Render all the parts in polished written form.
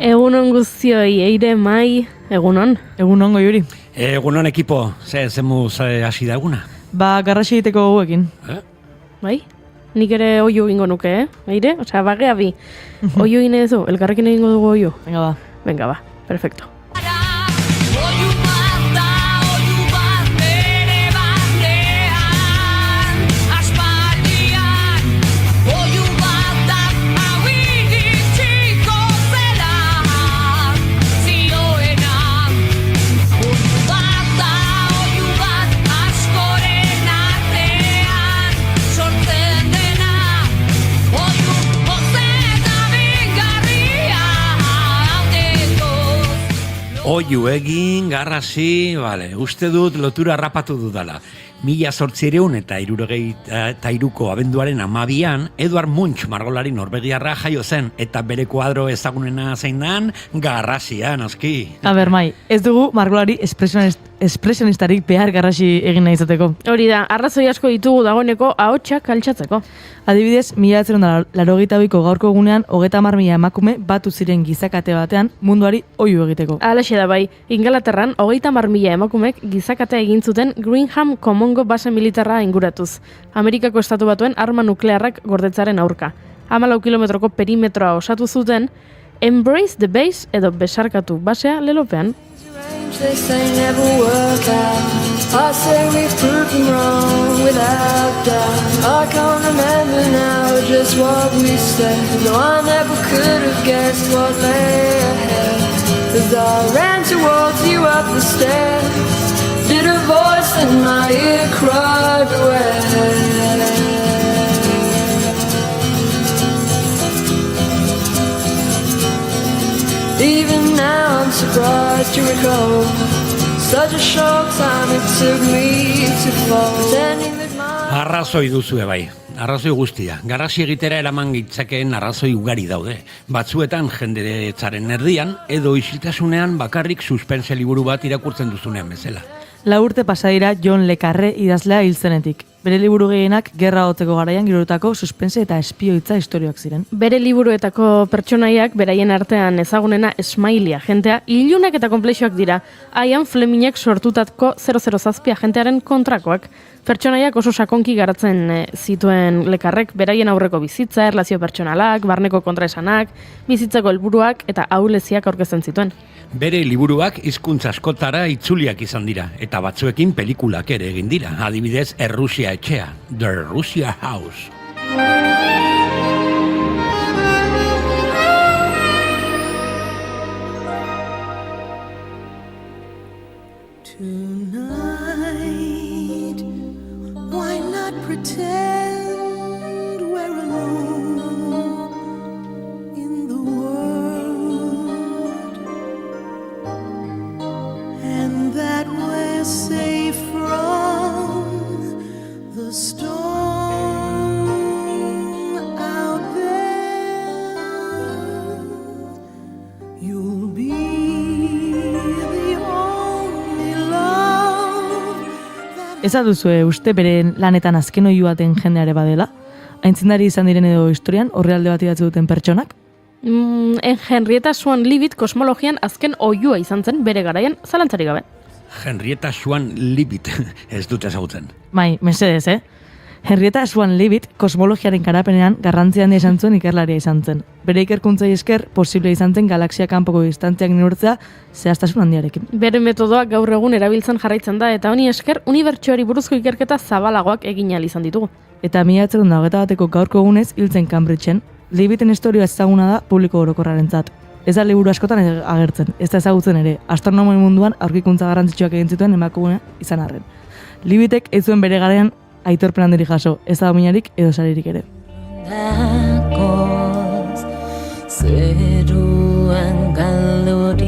Egunon guztioi, Eire, Mai, egunon. Egunon Goiuri. Egunon ekipo, zemuz hasi da eguna? Garrasi egiteko goguekin. Bai? Nik ere oio egingo nuke, Eire? Osea, bagea bi. Oio egin edo, elkarrekin egingo dugu oio. Venga ba, perfecto. Oiu egin, garrasi, uste dut lotura harrapatu dudala. 1873ko abenduaren 12an, Eduard Munch margolari norvegiarra jaio zen, eta bere kuadro ezagunena zein dan, garrasia, noski. Mai, ez dugu margolari espresionistarik behar garrasi egin nahi izateko. Hori da, arrazoi asko ditugu dagoeneko ahotsak altxatzeko. Adibidez, 1982ko gaurko egunean 30.000 emakume batu ziren gizakate batean munduari oihu egiteko. Halaxe da bai, Ingalaterran 30.000 emakumek gizakatea egin zuten Greenham Comongo base militarra inguratuz. Amerikako estatu batuen arma nuklearrak gordetzaren aurka. 14 kilometroko perimetroa osatu zuten, Embrace the Base edo besarkatu basea lelopean. They say never work out. I say we've proven wrong without doubt. I can't remember now just what we said. No, I never could have guessed what lay ahead. As I ran towards you up the stairs, did a voice in my ear cry beware. Even now I'm surprised to recall such a short time it took me to fall. Pretending that my... Arrazoi duzue bai, arrazoi guztia. Garrasi egitera eraman gitzakeen arrazoi ugari daude. Batzuetan jenderetzaren erdian, edo isiltasunean bakarrik suspense liburu bat irakurtzen duzunean bezala. 4 urte pasa dira John Le Carré idazlea hil zenetik. Bere liburu gehienak gerra hotzeko garaian girotako suspense eta espioitza istorioak ziren. Bere liburuetako pertsonaiak beraien artean ezagunena Smiley agentea ilunak eta konplexuak dira. Ian Flemingek sortutako 007 agentearen kontrakoak. Pertsonaiak oso sakonki garatzen zituen Lekarrek beraien aurreko bizitza, erlazio pertsonalak, barneko kontraesanak, bizitzako helburuak eta ahuleziak aurkezten zituen. Bere liburuak hizkuntza askotara itzuliak izan dira, eta batzuekin pelikulak ere egin dira. Adibidez, Errusia etxea, The Russia House. Tonight, why not pretend we're alone in the world, and that we're safe from the storm out there. You'll be the only love that... Ez aduzue uste beren lanetan azken oihu baten jendeare badela? Aintzindari izan diren edo historian horrealde bat idatzi duten pertsonak? Henrietta Swan Leavitt kosmologian azken oihua izan zen bere garaian zalantzarik gabe. Henrietta Swan Leavitt, ez dut ezagutzen. Mai, mesedez, Henrietta Swan Leavitt kosmologiaren garapenean garrantzi handia izan zuen ikerlaria izan zen. Bere ikerkuntzai esker posible izan zen galaxia kanpoko distantziak neurtzea zehaztasun handiarekin. Bere metodoak gaur egun erabiltzen jarraitzen da eta honi esker unibertsoari buruzko ikerketa zabalagoak egin ahal izan ditugu. Eta 1921ko gaurko egunez hiltzen Cambridgeen. Leavitten historia ezaguna da publiko orokorrarentzat. Ez da liburu askotan agertzen, ez da ezagutzen ere, astronomoen munduan aurkikuntza garrantzitsuak egin zituen emakumea izan arren. Leavittek ez zuen bere garaian aitorpen handirik jaso, ez da dominarik edo saririk ere. Dakoz, zeruan galdurik,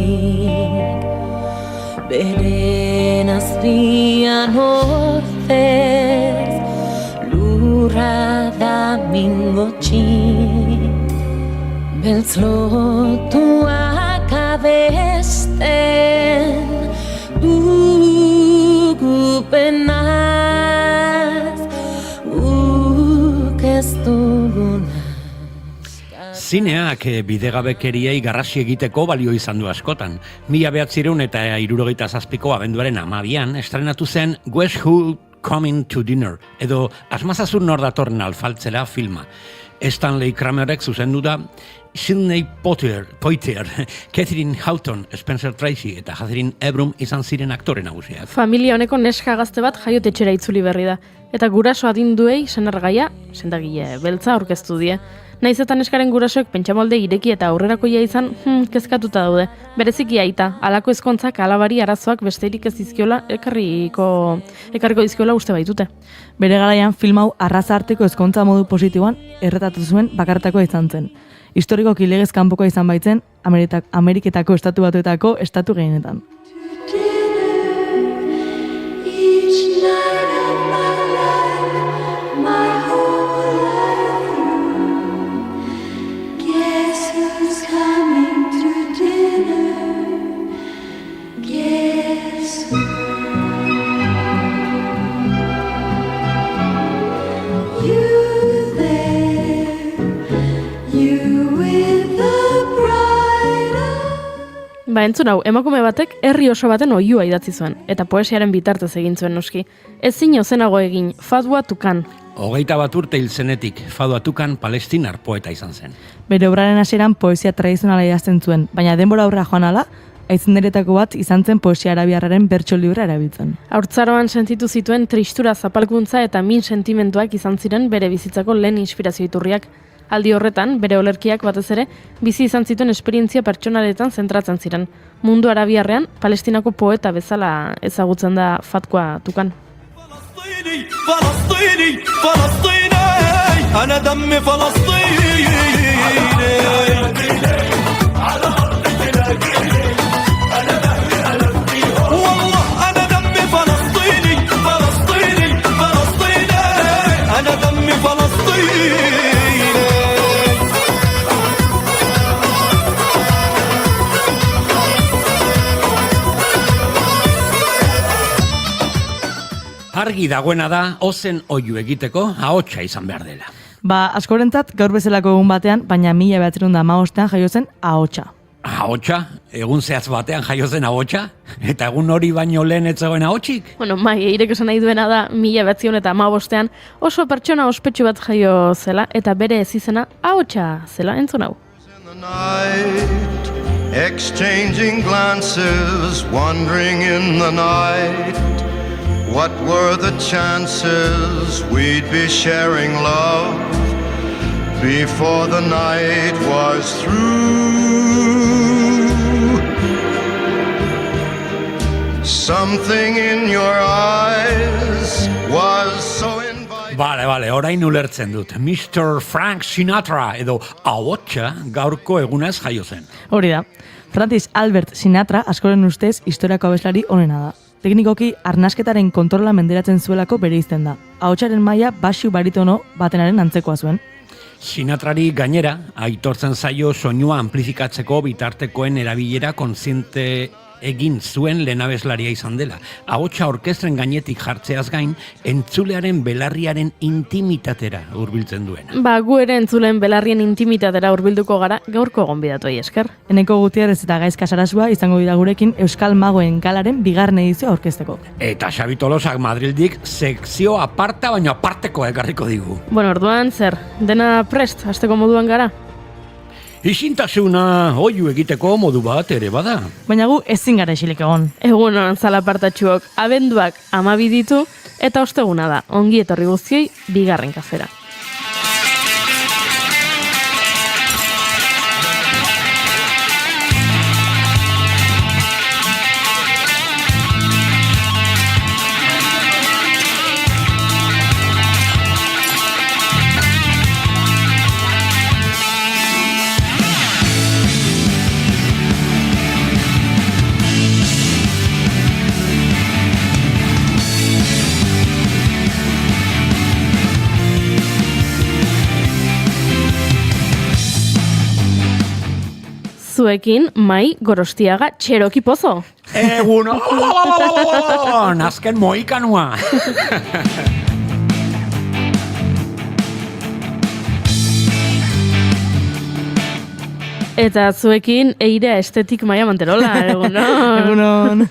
beren azrian hortez, lurra da mingotxik, beltz lotuak abesten, dugu penaz, guk ez duguna. Zineak bidegabekeriei garrasi egiteko balio izan du askotan. 1977ko abenduaren 12an estrenatu zen Guess Who Coming to Dinner, edo asmazazun nor datorren alfaltzera filma. Stanley Kramerek zuzendu da Sidney Poitier, Catherine Houghton, Spencer Tracy eta Catherine Ebrum izan ziren aktore nagusiak. Familia honeko neska gazte bat jaiotetxera itzuli berri da. Eta guraso adinduei senargaia, sendagile beltza aurkeztu die. Naiz eta neskaren gurasoek pentsamolde ireki eta aurrerakoia izan, kezkatuta daude. Bereziki aita, halako ezkontzak alabari arazoak besterik ez dizkiola ekarriko dizkiola uste baitute. Bere garaian film hau arraza arteko ezkontza modu positiboan erretatu zuen bakartako izan zen. Historikoki legez kanpokoa izan baitzen Ameriketako estatu batuetako estatu gehienetan. Each night of my life, my whole life through. Guess who's coming to dinner? Guess who? You there, you with the bride of... Ba, entzun hau, emakume batek herri oso baten oihua idatzi zuen, eta poesiaren bitartez egin zuen noski. Ezin ozenago egin, Fadwa Tukan. 21 urte hil zenetik, Fadwa Tukan palestinar poeta izan zen. Bere obraren hasieran poesia tradizionala idazten zuen, baina denbora aurrera joan ala, aitzinderetako bat izan zen poesia arabiarraren bertso librea erabiltzen. Haurtzaroan sentitu zituen tristura, zapalkuntza eta min sentimentuak izan ziren bere bizitzako lehen inspirazio iturriak. Aldi horretan, bere olerkiak batez ere, bizi izan zituen esperientzia pertsonaletan zentratzen ziren. Mundu arabiarrean, Palestinako poeta bezala ezagutzen da Fadwa Tukan. فلسطيني فلسطيني فلسطيني أنا دمي فلسطيني والله أنا دمي فلسطيني فلسطيني فلسطيني أنا دمي فلسطيني Argi dagoena da, ozen oihu egiteko ahotsa izan behar dela. Ba, askorentzat gaur bezalako egun batean, baina 1915ean jaio zen ahotsa. Ahotsa? Egun zehaz batean jaio zen ahotsa? Eta egun hori baino lehen ez zegoen ahotsik? Bueno, eirek esan nahi duena da 1915ean oso pertsona ospetsu bat jaio zela, eta bere ezizena ahotsa zela, entzun hau. In the night, exchanging glances, wandering in the night. What were the chances we'd be sharing love before the night was through? Something in your eyes was so inviting. Bale, orain ulertzen dut. Mr. Frank Sinatra edo ahotsa gaurko egunez jaio zen. Hori da, Francis Albert Sinatra askoren ustez historiako abeslari onena da. Teknikoki arnasketaren kontrola menderatzen zuelako bereizten da. Ahotsaren maila baxu baritono batenaren antzekoa zuen. Sinatrari gainera, aitortzen zaio soinua amplifikatzeko bitartekoen erabilera kontziente egin zuen lehenabeslaria izan dela. Ahotsa orkestren gainetik jartzeaz gain, entzulearen belarriaren intimitatera hurbiltzen duena. Ba, gu ere entzulen belarrien intimitatera hurbilduko gara gaurko gonbidatuei esker. Eneko Gutierrez eta Gaizka Sarasua izango dira gurekin Euskal Magoen galaren bigarren edizioa aurkezteko. Eta Xabi Tolosak Madrildik sekzio aparta baino aparteko ekarriko digu. Bueno, orduan zer, dena prest, hasteko moduan gara? Isintasuna oihu egiteko modu bat ere bada. Baina gu ezin gara isilik egon. Egunon zalapartatxuok, abenduak 12 ditu, eta osteguna da, ongi etorri guztioi bigarren kafera. Zuekin, Mai Gorostiaga Txeroki Pozo. Egunon! Azken moikanua! Eta zuekin Eira Estetik Maia Manterola, egunon. Egunon.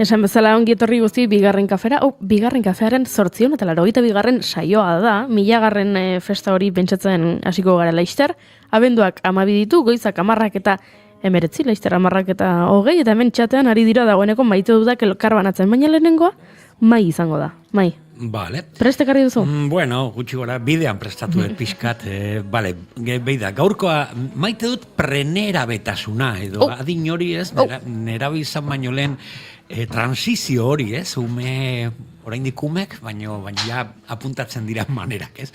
Esan bezala ongi etorri guzti bigarren kafera, bigarren kafearen 882. saioa da, 1000. Festa hori pentsatzen hasiko gara laizter, abenduak 12 ditu, goizak 10 eta 19, laizter 10 eta 20, eta hemen txatean ari dira dagoeneko maite dudak elkar banatzen, baina lehenengoa, mai izango da, mai. Vale. Prestekarri duzu? Bueno, gutxi gora, bidean prestatu dut pixkat. Vale, beida, gaurkoa maite dut prenera betasuna, edo adin hori ez, nera izan baino lehen transizio hori ez, oraindik umek, baina ja apuntatzen dira manerak, ez?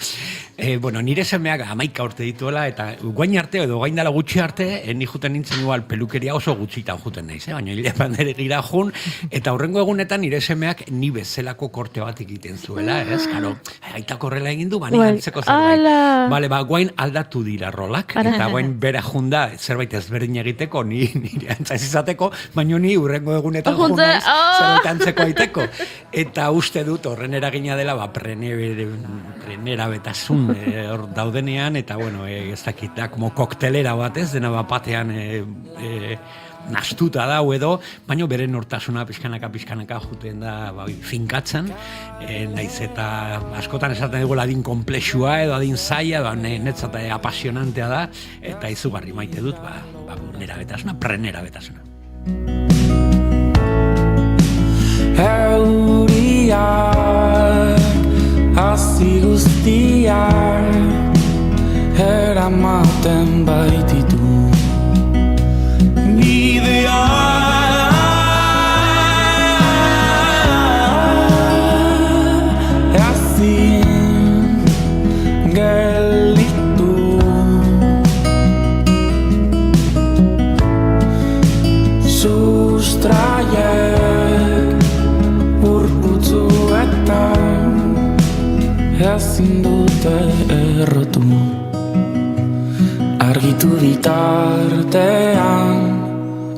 Bueno, nire semeak 11 urte dituela, eta guain arte, edo gain dela gutxi arte, ni juten nintzen igual pelukeria oso gutxitan juten naiz, baina hile bandere gira jun, eta horrengo egunetan nire semeak ni bezalako korte bat egiten zuela, ez? Karo, aitak horrela egin du, bani gantzeko zerbait. Bale, guain aldatu dira rolak, eta guain bera junda zerbait ezberdin egiteko, nire antzaiz izateko, baina ni hurrengo egunetan jun naiz, zerbait antzeko aiteko. Eta uste dut horren eragina dela prenera betasun hor daudenean, eta bueno, ez dakit da, como koktelera bat ez, dena batean nastuta dau edo, baina bere nortasuna pixkanaka juten da finkatzen, naiz eta askotan esaten dugu adin komplexua edo adin zaila, netzat apasionantea da, eta izugarri maite dut, prenera betasuna. Euriak hazi guztiak eramaten baititu bidea ezin gelditu sustraiek ezin dute errotu argitu bitartean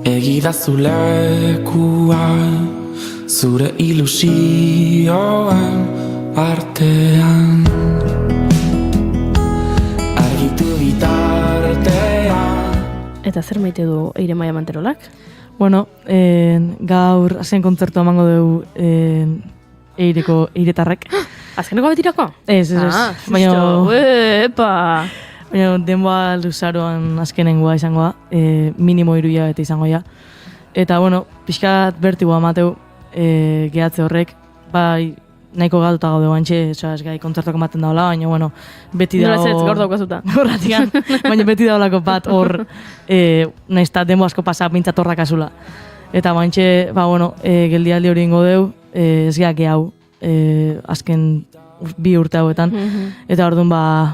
egidazu lekua zure ilusioen artean argitu bitartean. Eta zer maite du Eire Maia Manterolak? Bueno, gaur azken kontzertu emango dugu Eiretarrek. Azkeneko betirako? Ez. Baina denboa luzaroan azkenengoa izangoa, minimo 3 hilabete izango ja. Eta, bueno, pixkat bertigoa amateu gehatze horrek, bai, nahiko gatuta gaude guantxe, ez gai kontzertuak ematen daula, baina, bueno, beti dago... Nola ez gaur daukazuta. Horratian, baina beti daulako bat hor, naizta denbo asko pasa pintzat horrak azula. Eta guantxe, bueno, geldialdi hori ingo deu, ez geak hau, azken 2 urte hauetan, eta orduan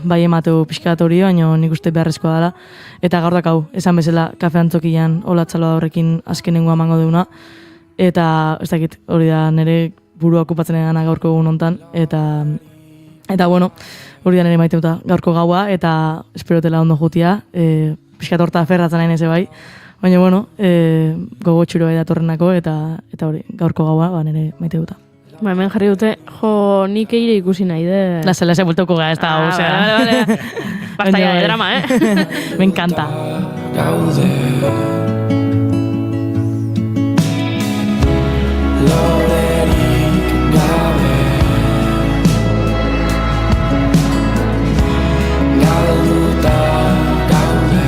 bai emateu pixkat hori, baina nik uste beharrezkoa dela. Eta gaur dakau, esan bezala, kafe antzokian olatzaloa horrekin azkenengoa emango deuna, eta ez dakit, hori da nire burua okupatzen egana gaurko egun hontan, eta bueno, hori da nire maiteuta gaurko gaua, eta esperotela ondo jutia, pixkat horta aferratzen nahi neze bai, baina bueno, gogo txuro datorrenako, eta hori, gaurko gaua, ba, nire maiteuta. Ba, hemen jarri dute, jo, nik eire ikusi nahi de... Lasa bultoko ga, ez da, osea. Vale. Basta ya de drama, Me encanta. Gaude Lorerik gabe Galduta gaude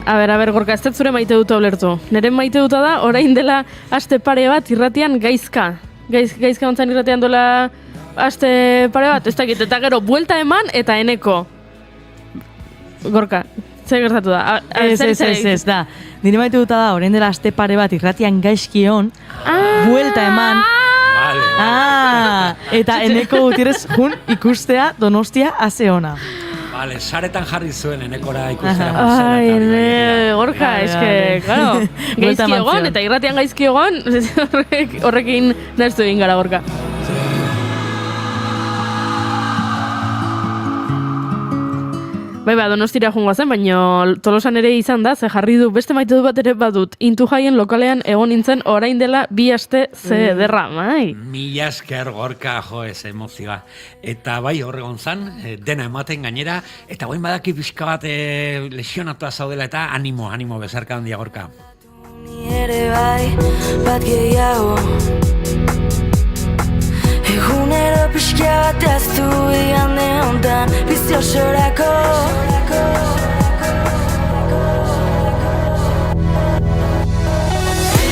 A ber, Gorka, ez dut zure maite duta ulertu. Neren maite duta da, orain dela aste pare bat irratian gaizka. Gaizka ontzan irratian dola aste pare bat, ez dakit, eta gero, buelta eman eta eneko. Gorka, zer gertatu da? Ez, da. Nire maite duta da, orain dela aste pare bat irratian gaizki hon, buelta eman, eta eneko Gutierrez jun ikustea Donostia ase ona. Vale, saretan jarri zuen enekora ikustera. Ai, Gorka, eske, claro, gaizki egon, eta irratian gaizki egon, horrekin naztu egin gara, Gorka. Bai, Donostira joango zen, baina Tolosan ere izan da, ze jarri du, beste maite du bat ere badut, Intu Jaien lokalean egon nintzen orain dela 2 aste ze ederra, bai. Mila esker Gorka, jo, ez emozioa. Eta bai, horregon zan, dena ematen gainera, eta guain badaki pixka bat lesionatua zaudela, eta animo bezarka handia Gorka. Ni ere bai, bat gehiago Egunero pixka bat aztu igande hontan bizi osorako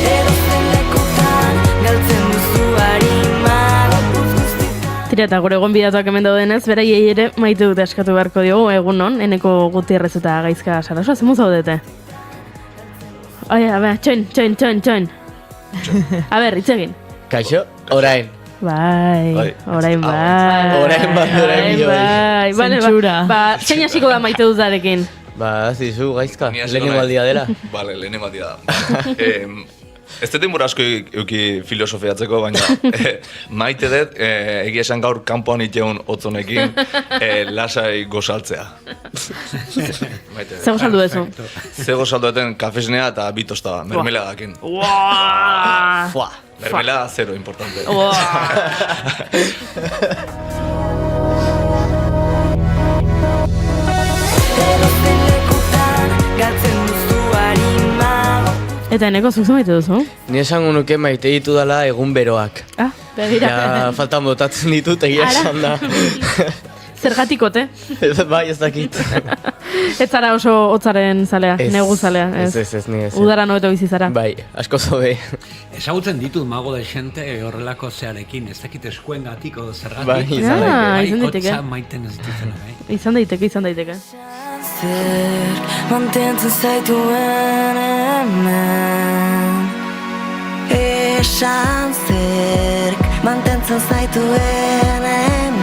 Edozen lekutan galtzen duzu harima Tira, eta gure gonbidatuak hemen daudenez, beraiei ere maite dute eskatu beharko diogu, egunon, Eneko Gutierrez eta Gaizka Sarasoa, zemu zaudete? Ai, a ber, txoin. A ber, hitz egin. Kaixo, orain. Bai, orain bai. Bai. Zentsura. Zein hasiko da maite dutarekin? Zizu, Gaizka, lehenengo aldia dela. Vale, lehenengo aldia da. Ez dut denbora asko euki filosofiatzeko, baina maite dut, egia esan gaur kanpoan iteun otzonekin lasai gozaltzea. Zer gozaldu dezu? Zer gozaldu duten kafesnea eta bitosta, mermeladakin. Mermelada zero, importante. Eta Eneko zuzu maite duzu? Ni esango nuke maite ditu dela egun beroak. Begira. Ja, faltan botatzen ditut, egia esan da. Zergatikote? Bai, ez dakit. Ez zara oso hotzaren zalea, negu zalea. Ez, ni ez. Udara nobeto bizi zara. Bai, asko zobe. Ezagutzen ditut mago de xente horrelako zearekin, ez dakit eskuen gatiko zergatik. Bai, izan daiteke. Kotza maiten ez dituzena, bai. Izan daiteke. Zer mantentzen zaituen hemen Esan zerk mantentzen zaituen hemen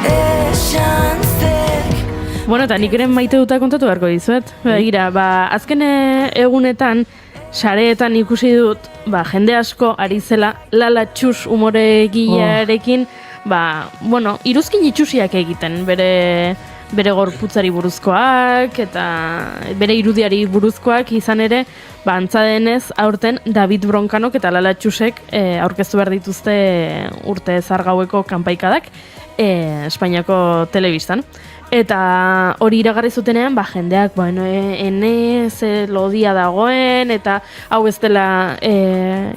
Esan zerk Bueno, eta nik ere maite duta kontatu beharko dizuet. Begira, azken egunetan sareetan ikusi dut, jende asko ari zela Lala Txus umoregilearekin, iruzkin itxusiak egiten, bere gorputzari buruzkoak eta bere irudiari buruzkoak izan ere, antza denez aurten David Broncanok eta Lala Txusek aurkeztu behar dituzte urte zargaueko kanpaikadak Espainiako telebistan. Eta hori iragarri zutenean, jendeak, ene ze lodia dagoen, eta hau ez dela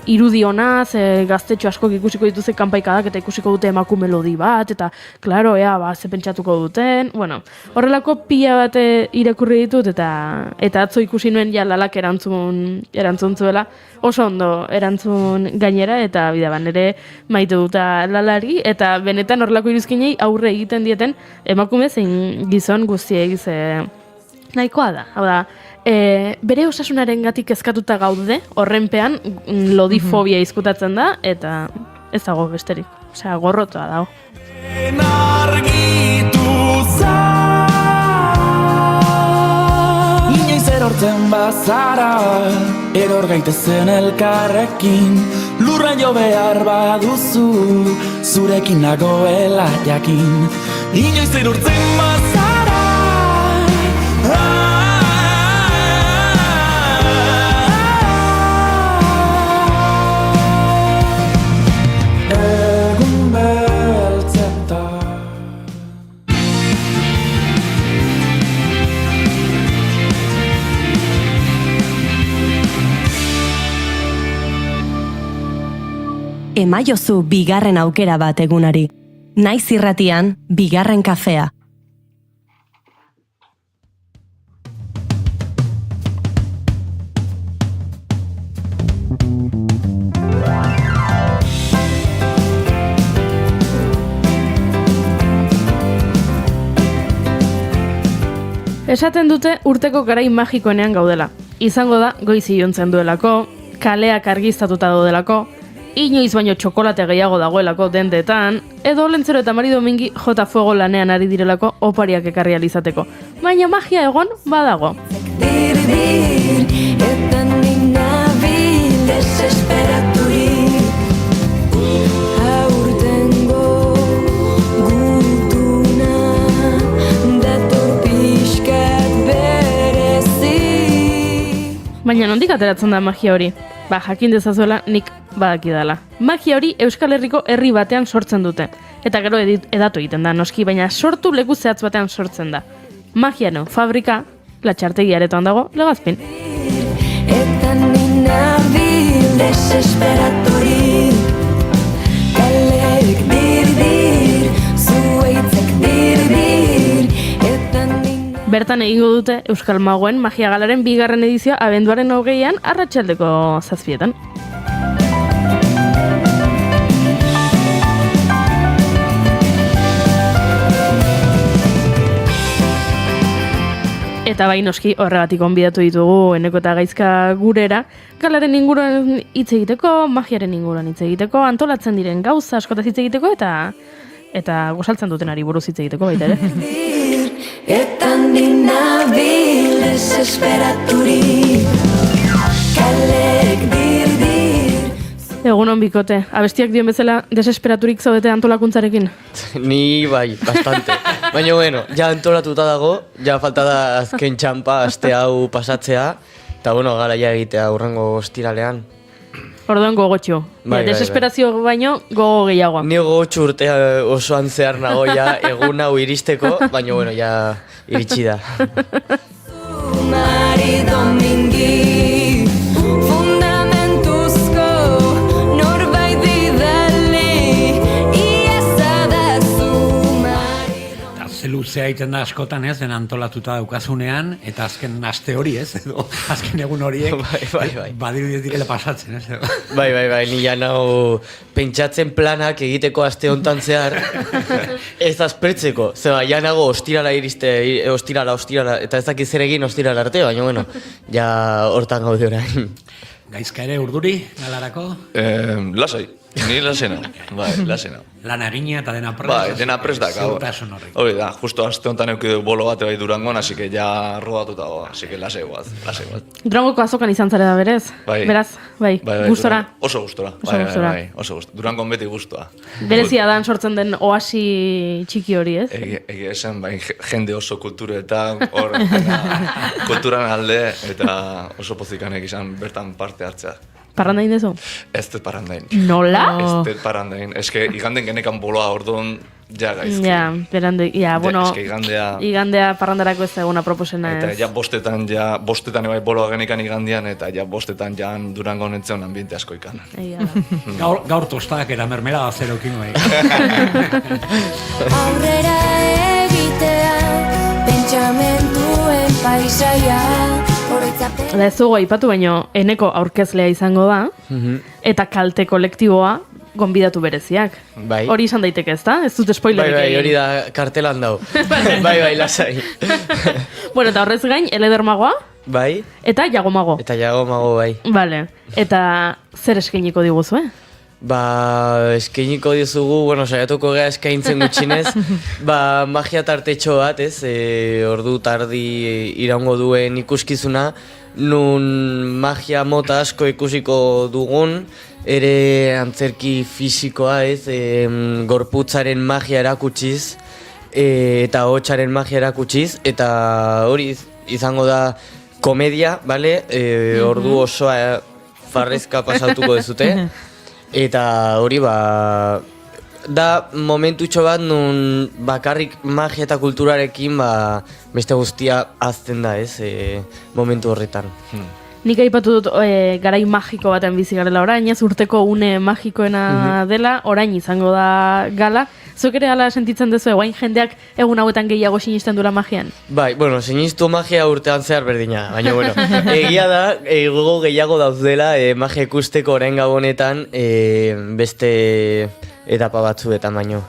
irudi ona, ze gaztetxo askok ikusiko dituzte kanpaikadak, eta ikusiko dute emakume lodi bat, eta, klaro, ze pentsatuko duten. Horrelako pila bat irakurri ditut, eta atzo ikusi nuen Lalak erantzun zuela, oso ondo erantzun gainera, eta bidaban ere maite duta Lalari, eta benetan horrelako iruzkinei aurre egiten dieten emakume zein gizon guztiek nahikoa da. Hau da, bere osasunaren gatik kezkatuta gaude, horrenpean lodifobia izkutatzen da, eta ez dago besterik. Osea, gorrotoa dago. Argitu za Inoiz erortzen bazara, eror gaitezen elkarrekin, lurra jo behar baduzu, zurekin nagoela jakin. Inoiz erortzen bazara, egun beltzetan. Emaiozu bigarren aukera bat egunari. Naiz irratian, bigarren kafea. Esaten dute urteko garai magikoenean gaudela. Izango da goiz iluntzen duelako, kaleak argiztatuta daudelako, inoiz baino txokolate gehiago dagoelako dendetan, edo Lentzero eta Mari Domingi jota fuego lanean ari direlako opariak ekarri alizateko. Baina magia egon badago. Eta ni nabil desesperaturik aurtengo gutuna dator pixkat berezi. Baina nondik ateratzen da magia hori? Jakin dezazuela nik badakidala. Magia hori Euskal Herriko herri batean sortzen dute. Eta gero edatu egiten da, noski, baina sortu leku zehatz batean sortzen da. Magiano, fabrika, Latxartegi aretoan dago, Legazpin. Eta ni nabil desesperaturik kaleek dir, zuaitzek dir, eta ni... Bertan egingo dute Euskal Magoen Magia Galaren bigarren edizioa abenduaren 20an arratsaldeko 7:00. Eta bai noski horregatik gonbidatu ditugu Eneko eta Gaizka gurera, galaren inguruan hitz egiteko, magiaren inguruan hitz egiteko, antolatzen diren gauza askotaz hitz egiteko eta gozaltzen dutenari buruz hitz egiteko baita ere. Eta ni nabil desesperaturik kaleek dir. Egunon bikote, abestiak dion bezala desesperaturik zaudete antolakuntzarekin? Ni bai, bastante. Baina bueno, ja antolatuta dago, ja falta da azken txampa aste hau pasatzea, eta bueno, garaia egitea hurrengo ostiralean. Orduan gogotxo. Bai, Desesperazio baino gogo gehiagoa. Ni gogotxo urtea osoan zehar nago ja egun hau iristeko, baina bueno, ja iritsi da. Mari Domingi fundamentuzko norbait bidali iezadazu Mari Eta zeluzea egiten da askotan ez, den antolatuta daukazunean, eta azken aste hori ez, edo azken egun horiek, Bai. badirudez direla pasatzen ez. Bai, ni ja nau pentsatzen planak egiteko aste hontan zehar, ez azpertzeko, zeba, ja nago ostirala iriste, ostirala, eta ez dakit zer egin ostirala arte, baina bueno, ja hortan gaude orain. Gaizka ere urduri, galarako? Lasai, ni lasena, bai, lasena. Lan egina eta dena prest. Bai, dena prest da, gau. Ziurtasun horrek. Hori da, justo aste honetan eukidu bolo bate bai Durangon, así que ja rodatuta goa, así que lasai guaz. Durangoko azokan izan zare da berez? Bai. Beraz, bai, gustora? Oso gustora. Oso gustora. Bai, oso gustora. Durangon beti gustoa. Berezia dan sortzen den oasi txiki hori, ez? Ege esan, bai, jende oso kulturetan, hor, kulturan alde, eta oso pozikanek izan bertan parte hartzea. Parrandain dezu? Ez dut parrandain. Nola? Ez dut parrandain. Ez que iganden genekan boloa orduan, ja gaizki. Ja, berande, ja, bueno, Ez que igandea parrandarako ez da eguna proposena ez. Eta ja bostetan ebai boloa genekan igandian, eta ja bostetan jan Durango nentzeon ambiente asko ikan. Gaur tostadak era mermelada zerokin bai. aurrera egitea pentsamentuen paisaia oroitzapen. Da ez dugu aipatu baino Eneko aurkezlea izango da, eta kalte kolektiboa gonbidatu bereziak. Bai. Hori izan daiteke ez da? Ez dut spoilerik Bai, egin. hori da kartelan dau. bai, lasai. Bueno, eta horrez gain, Eledermagoa Bai. eta Jagomago. Eta Jagomago bai. Vale. Eta zer eskainiko diguzu, Eskainiko dizugu, saiatuko gea eskaintzen gutxinez, magia tartetxo bat, ordu tardi iraungo duen ikuskizuna, nun magia mota asko ikusiko dugun, ere antzerki fisikoa, gorputzaren magia erakutsiz, eta hotsaren magia erakutsiz, eta hori izango da komedia, ordu osoa farrezka pasatuko dezute, eta hori da momentutxo bat nun bakarrik magia eta kulturarekin beste guztia azten da, momentu horretan. Nik aipatu dut garai magiko baten bizi garela orain, urteko une magikoena dela, orain izango da gala. Zuek ere hala sentitzen duzu, guain jendeak egun hauetan gehiago sinisten dula magian? Bai, sinistu magia urtean zehar berdina, baina egia da, gogo gehiago daudela magia ikusteko orain gabonetan beste etapa batzuetan baino.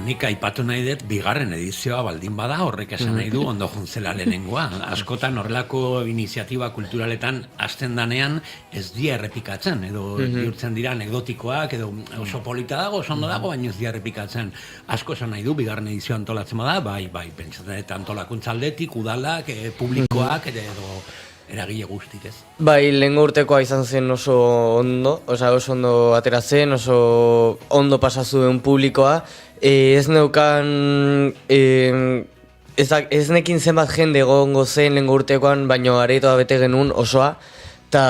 Nik aipatu nahi dut, bigarren edizioa baldin bada, horrek esan nahi du, ondo juntzela lehenengoa. Askotan horrelako iniziatiba kulturaletan hasten danean ez dira errepikatzen, edo bihurtzen dira anekdotikoak, edo oso polita dago, oso ondo dago, baina ez dira errepikatzen. Asko esan nahi du, bigarren edizioa antolatzen bada, bai, pentsatzen dut antolakuntza aldetik, udalak, publikoak, edo eragile guztik, ez? Bai, lehengo urtekoa izan zen oso ondo, oso ondo atera zen, oso ondo pasazu duen publikoa. Ez neukan, ez nekin zenbat jende egongo zen lehengo urtekoan, baino aretoa bete genuen osoa, eta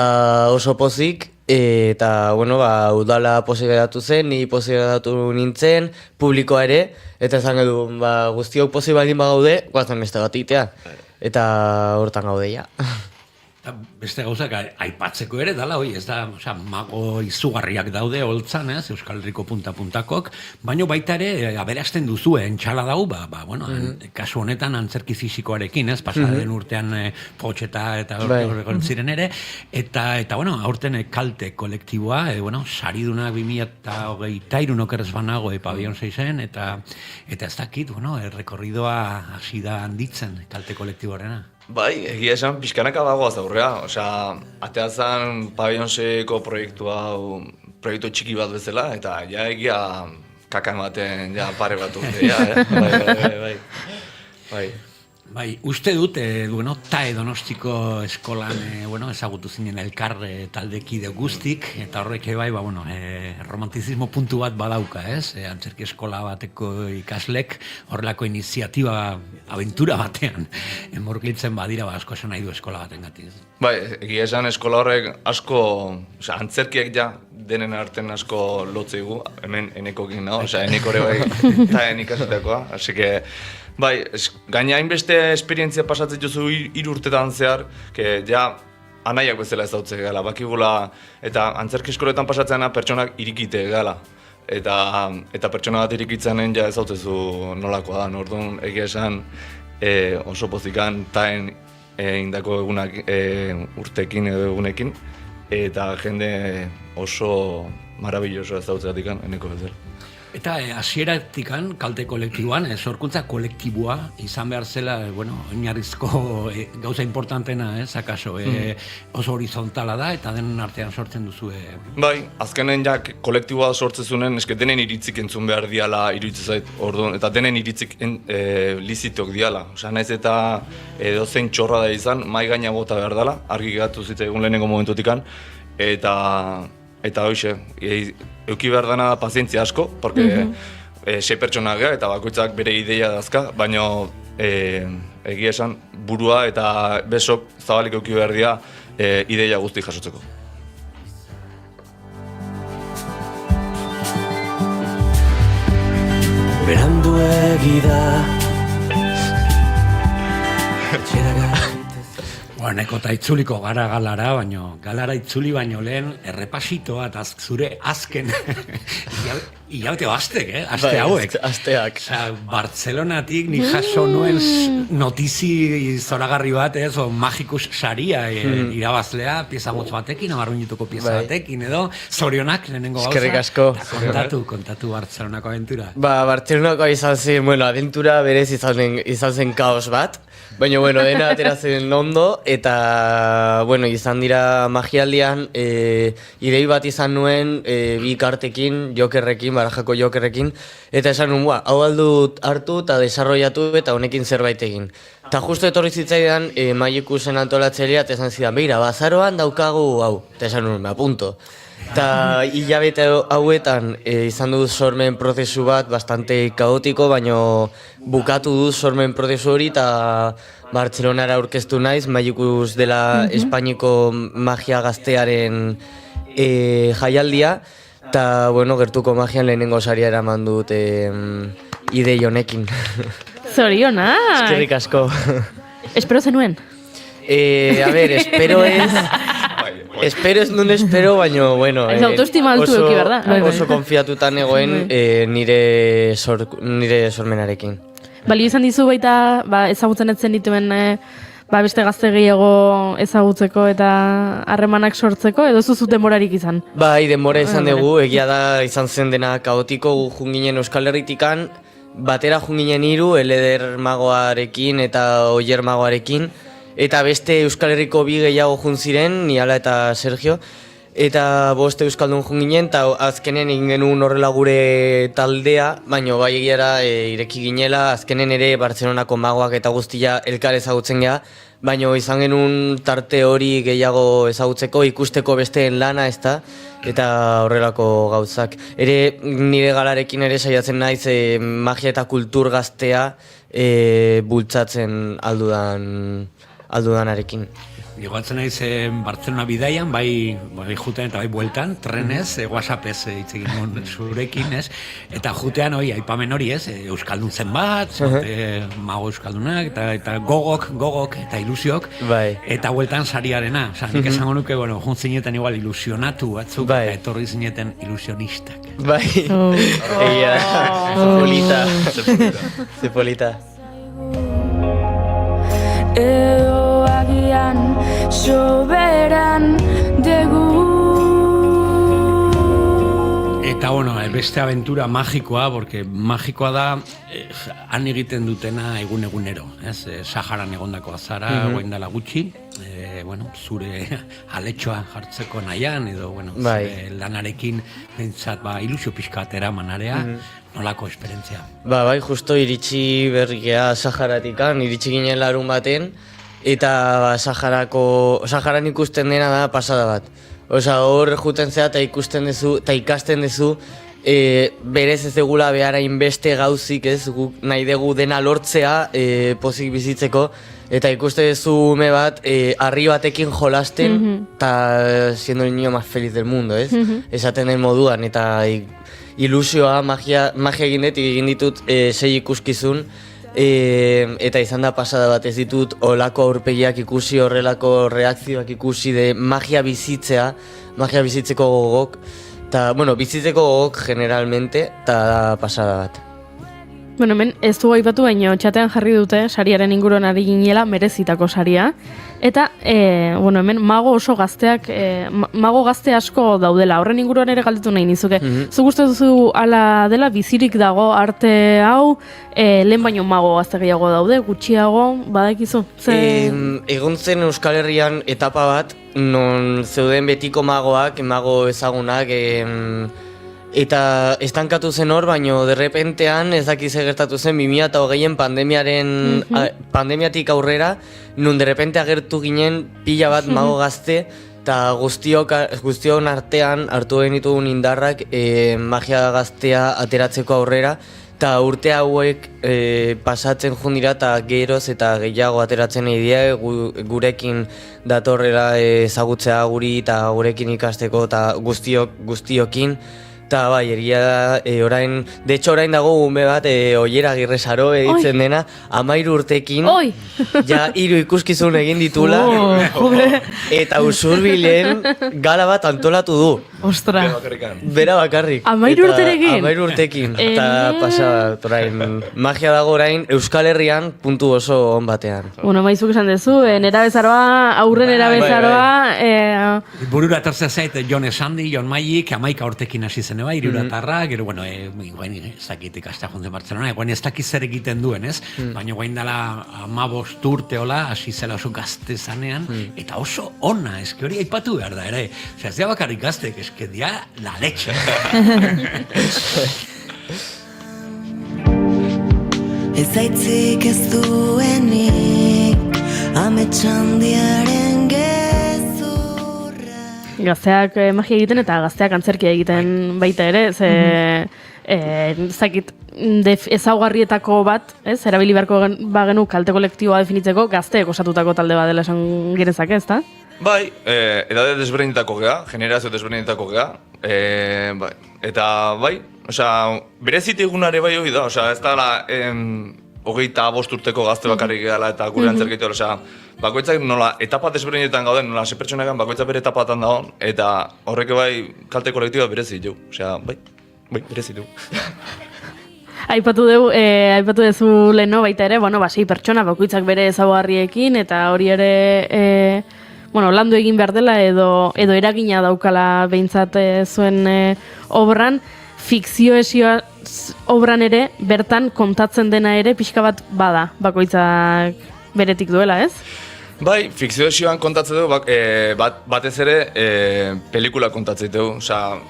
oso pozik, eta, udala pozik edatu zen, ni pozik edatu nintzen, publikoa ere, eta esan edu, guztiok pozik baldin bagaude, guazen beste bat itea, eta hortan gaude, ja. Beste gauzak aipatzeko ere dala, ez da, mago izugarriak daude holtzan, Euskal Herriko punta-puntakok, baina baita ere, aberasten duzu, entxala dau, kasu honetan antzerki fisikoarekin, pasaren urtean potxeta eta horregon ziren ere, eta aurten kalte kolektiboa, saridunak 2023 okerrez banago pabion 6-en, eta ez dakit, errekorridoa hasi da handitzen kalte kolektiboarena. Bai, egia esan pixkanaka dagoaz aurrea, ateazan Pabellonseko proiektu txiki bat bezala, eta ja egia kaka ematen pare bat urte, bai. Bai, uste dut, TAE Donostiko eskolan ezagutu zinen elkar taldekide guztik, eta horrek bai, romantizismo puntu bat badauka, antzerki eskola bateko ikaslek, horrelako iniziatiba, aventura batean, enmorklitzen badira, asko esan nahi du eskola baten gati. Bai, egia esan eskola horrek asko, antzerkiek denen arten asko lotzeigu, hemen enekokin nago, eneko ere bai TAEen ikasitakoa, así que bai, gaina hainbeste esperientzia pasatzen duzu 3 urtetan zehar, anaiak bezala ezautzea gala, bakigula, eta antzerki eskoletan pasatzena pertsonak irikite gala. Eta pertsona bat irikitzanen ezautzezu nolakoa da, orduan egia esan oso pozikan TAEen indako egunak urtekin edo egunekin, eta jende oso marabilloso ezautzeatik eneko bezala. Eta hasieratik kalte kolektiboan, sorkuntza kolektiboa izan behar zela, oinarrizko gauza importantena, akaso, oso horizontala da, eta denen artean sortzen duzu. Bai, azkenen kolektiboa sortzezunen, eske denen iritzik entzun behar diala iruditzen zait, orduan, eta denen iritzik lizitok diala. Naiz eta dozein txorra da izan, mai gaina bota behar dela, argi gatu zitzaigun lehenengo momentotikan, eta hoxe, euki behar dena pazientzia asko, porque 6 pertsona gara eta bakoitzak bere ideia dazka, baina egia esan burua eta besok zabalik euki behar dira ideia guzti jasotzeko. Berandu egida Neko eta itzuliko gara galara, baino galara itzuli baino lehen errepasitoa eta zure azken hilabete bastek, aste hauek. Asteak. Bartzelonatik nik jaso nuen notizi zoragarri bat, Magikus saria irabazlea, pieza motz batekin, amarruinituko pieza batekin, edo zorionak lehenengo gauza. Eskerrik asko. Kontatu Bartzelonako aventura. Bartzelonako izan zen, aventura berez izan zen kaos bat. Baina, bueno, dena ateratzen ondo, eta, bueno, izan dira magialdian, idei bat izan nuen bi kartekin, jokerrekin, barajako jokerrekin, eta esan nuen, hau aldut hartu eta desarrollatu eta honekin zerbait egin. Eta justo etorri zitzaidan, Magikusen antolatzailea, eta esan zidan, beira, bazaroan daukagu hau, eta esan nuen, apunto. Eta hilabete hauetan izan dut sormen prozesu bat bastante kaotiko, baina bukatu dut sormen prozesu hori eta Bartzelonara aurkeztu naiz, Magikus dela Espainiko magia gaztearen jaialdia, eta bueno, gertuko magian lehenengo saria eraman dut idei honekin. Zorionak! Eskerrik asko. Espero zenuen? A ver, espero ez... Espero ez nun espero, baina, bueno... Ez autoestima altu euki, berda? Oso konfiatutan egoen nire sormenarekin. Balio izan dizu baita, ezagutzen etzen dituen beste gazte gehiago ezagutzeko eta harremanak sortzeko, edo zuzu denborarik izan? Bai, denbora izan dugu, egia da izan zen dena kaotiko, junginen Euskal Herritikan, batera junginen 3, Eleder magoarekin eta Oier magoarekin, eta beste Euskal Herriko bi gehiago jun ziren, Niala eta Sergio, eta 5 euskaldun jun ginen, eta azkenen egin genuen horrela gure taldea, baina bai egiara ireki ginela, azkenen ere Bartzelonako magoak eta guztia elkar ezagutzen geha, baina izan genuen tarte hori gehiago ezagutzeko, ikusteko besteen lana, ezta, eta horrelako gauzak. Ere nire galarekin ere saiatzen naiz magia eta kultur gaztea bultzatzen aldudanarekin. Jogatzen naiz Bartzelona bidaian, bai juten eta bai bueltan, trenez, WhatsAppez hitz egin nuen zurekin, ez? Eta jutean aipamen hori, ez? Euskaldun zenbat, mago euskaldunak, eta gogok, eta ilusiok, eta bueltan sariarena. Osa, nik esango nuke, bueno, jun zineten igual ilusionatu batzuk, eta etorri zineten ilusionistak. Bai, egia, zepolita. Edo agian soberan dugu. Eta, bueno, beste aventura magikoa, porque magikoa da han egiten dutena egunero, ez? Saharan egondako azara, guain dela gutxi, bueno, zure aletxoa jartzeko nahian, edo, bueno, zure lanarekin bentsat, ilusio pixkat eramanarea, nolako esperientzia? Bai, justo iritsi berrikea Saharatikan, iritsi ginen larun baten, eta Saharan ikusten dena da pasada bat. Osa, hor juten zea eta ikusten duzu, eta ikasten duzu, berez ez degula behar hainbeste gauzik, ez, guk nahi dugu dena lortzea pozik bizitzeko, eta ikusten duzu ume bat, harri batekin jolasten, eta siendo el niño más feliz del mundo, ez? Esaten den moduan, eta ilusioa, magia egin ditut 6 ikuskizun, eta izan da pasada bat, ez ditut olako aurpegiak ikusi, horrelako reakzioak ikusi de magia bizitzeko gogok, eta, bueno, bizitzeko gogok generalmente, eta pasada bat. Bueno, hemen ez du aipatu baino txatean jarri dute sariaren inguruan ari ginela merezitako saria. Eta, bueno, hemen mago oso gazteak, mago gazte asko daudela, horren inguruan ere galdetu nahi nizuke. Zu guztu duzu ala dela, bizirik dago arte hau, lehen baino mago gazte gehiago daude, gutxiago, badakizu? Egon zen Euskal Herrian etapa bat, non zeuden betiko magoak, mago ezagunak, eta estankatu zen hor, baino derrepentean ez dakize gertatu zen 2020en pandemiatik aurrera, nun derrepente agertu ginen pila bat mago gazte, eta guztion artean hartu genitugun indarrak magia gaztea ateratzeko aurrera, eta urte hauek pasatzen jundira eta geroz eta gehiago ateratzen idea gurekin datorrela ezagutzea guri eta gurekin ikasteko eta guztiokin. Eta bai, egia da, orain dago ume bat, Oier Agirresaro editzen dena, 13 urtekin, ja 3 ikuskizun egin ditula, eta Usurbilen gala bat antolatu du. Ostra. Bera bakarrik. 13 urterekin? 13 urtekin. Eta pasa, orain, magia dago orain Euskal Herrian puntu oso on batean. Bueno, maizuk esan dezu, nerabezaroa, aurren nerabezaroa... Burura etortzea zait, Jon Esandi, Jon Maik, 11 urtekin hasi zen eba, iruratarra, gero, bueno, guain, ez dakit ikastea juntzen Bartzelona, guain ez dakit zer egiten duen, ez? Baina guain dela 15 urte hola, hasi zela oso gazte zanean, eta oso ona, eski hori aipatu behar da, ere. Osea, ez da bakarrik gaztek, eski dia la leche. Ez aitzik ez duenik, ametsandiaren gezurra. Gazteak magia egiten eta gazteak antzerkia egiten baita ere, ze zakit ezaugarrietako bat, ez, erabili beharko bagenu kalte kolektiboa definitzeko gazteek osatutako talde bat dela esan gerezake, ez da? Bai, edade desberdinetako gea, generazio desberdinetako gea, bai, eta bai, osea, berezit egunare bai hori da, osea, ez da la, 25 urteko gazte bakarrik gehala eta gure antzerkitu, osea, bakoitzak nola etapa desberdinetan gauden, nola ze pertsonekan bakoitzak bere etapatan dagoen, eta horrek bai kalte kolektiboa berezit jo, osea, bai, berezit jo. Aipatu duzu leheno baita ere, bueno, 6 pertsona bakoitzak bere ezaugarriekin eta hori ere landu egin behar dela edo eragina daukala behintzat zuen obran, fikzioesioa obran ere bertan kontatzen dena ere pixka bat bada, bakoitzak beretik duela, ez? Bai, fikzioesioan kontatzen dugu, batez ere pelikula kontatzen dugu, osea,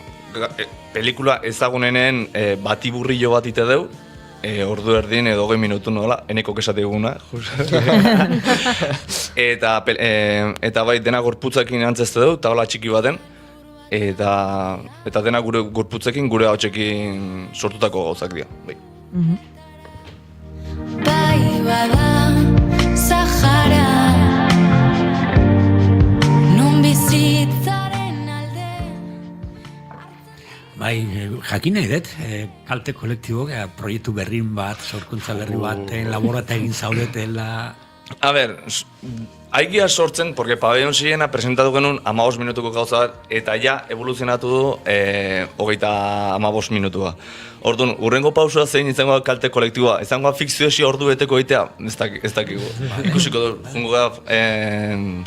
pelikula ezagunenen batiburrillo bat ite dugu, ordu erdin edo 20 minutu nola, eneko kesate eguna. Eta bai, dena gorputzekin antzezte dugu, taola txiki baten, eta dena gure gorputzekin, gure hautsekin sortutako gauzak dira. Bai. Bai bada Sahara, non bizitzaren alde. Bai, jakin nahi dut, kalte kolektibo, proiektu berrin bat, sorkuntza berri bat, laborata egin zaudetela... A ber, haigia sortzen, porque Pabellon Sillena presentatu genuen 15 minutuko gauza bat, eta ja evoluzionatu du 35 minutua. Orduan, urrengo pausua zein izango kalte kolektiboa, izango fikzioesi ordu beteko egitea, ez dakigu. Ikusiko dugu, jungo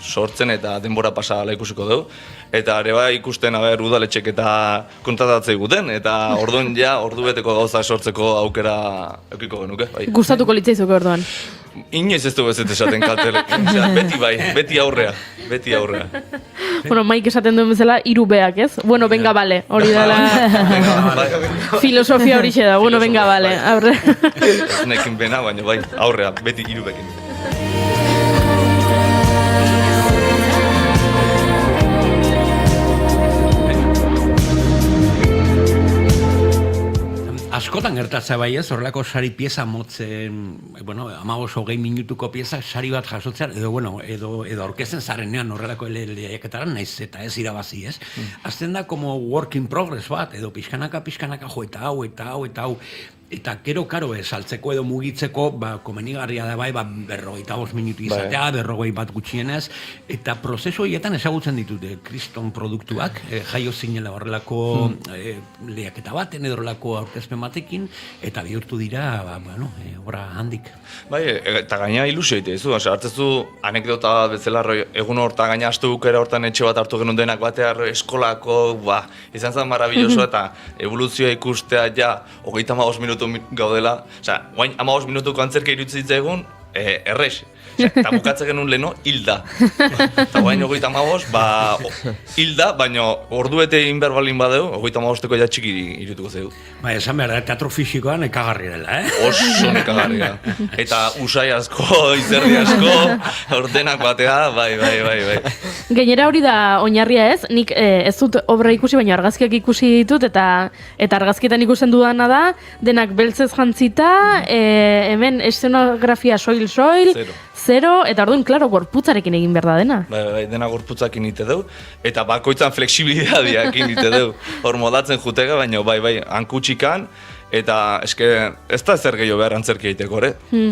sortzen eta denbora pasala ikusiko dugu. Eta ere bai ikusten udaletxek eta kontratatzei guten, eta orduan ja ordu beteko gauza sortzeko aukera eukiko genuke. Bai. Gustatuko litzaizuke orduan? Inoiz ez dugu ez esaten kaltelek, beti bai, beti aurrea. Bueno, Maik esaten duen bezala, 3 beak, ez? Bueno, venga, bale, hori dela... Filosofia hori da, bueno, venga, bale, aurre. Ez nekin bena, baina bai, aurrea, beti 3 bekin. Askotan gertatzea bai ez, horrelako sari pieza motzen, 15-20 minutuko pieza sari bat jasotzean, edo aurkezten zarenean horrelako lehiaketaran, naiz eta ez irabazi ez. Azten da como work in progress bat, edo pixkanaka jo eta hau. Eta gero, karo, saltzeko edo mugitzeko, komenigarria da bai, 45 minutu izatea, 40 bat gutxienez, eta prozesu horietan ezagutzen ditute kriston produktuak, jaio zinela horrelako lehiaketa baten, edo horrelako aurkezpen batekin, eta bihurtu dira, obra handik. Bai, eta gaina ilusio egite dizu, hartzezu anekdota bezala, egun horta gaina astu bukera hortan etxe bat hartu genuen denak batea, eskolako, izan zen marabilloso, eta evoluzioa ikustea ja, 35 minutu gaudela, guain 15 minutuko antzerka iruditzen egun, errex. Eta bukatzen genuen leheno, hilda. Eta guain 35, hilda, baina ordu bete egin behar balin badeu, 35-eko ja txiki irutuko zeu. Bai, esan behar da, teatro fisikoan nekagarri dela, Oso nekagarria. Eta usai asko, izerdi asko, ordenak batea, bai. Gainera hori da oinarria ez, nik ez dut obra ikusi, baina argazkiak ikusi ditut, eta argazkietan ikusten dudana da, denak beltzez jantzita, hemen eszenografia soil, zero, eta orduan, klaro, gorputzarekin egin behar da dena. Bai, dena gorputzakin ite deu, eta bakoitzan flexibilitateakin ite deu. Hor modatzen jutega, baina bai, hankutxikan, eta eske ez da zer gehiago behar antzerki egiteko,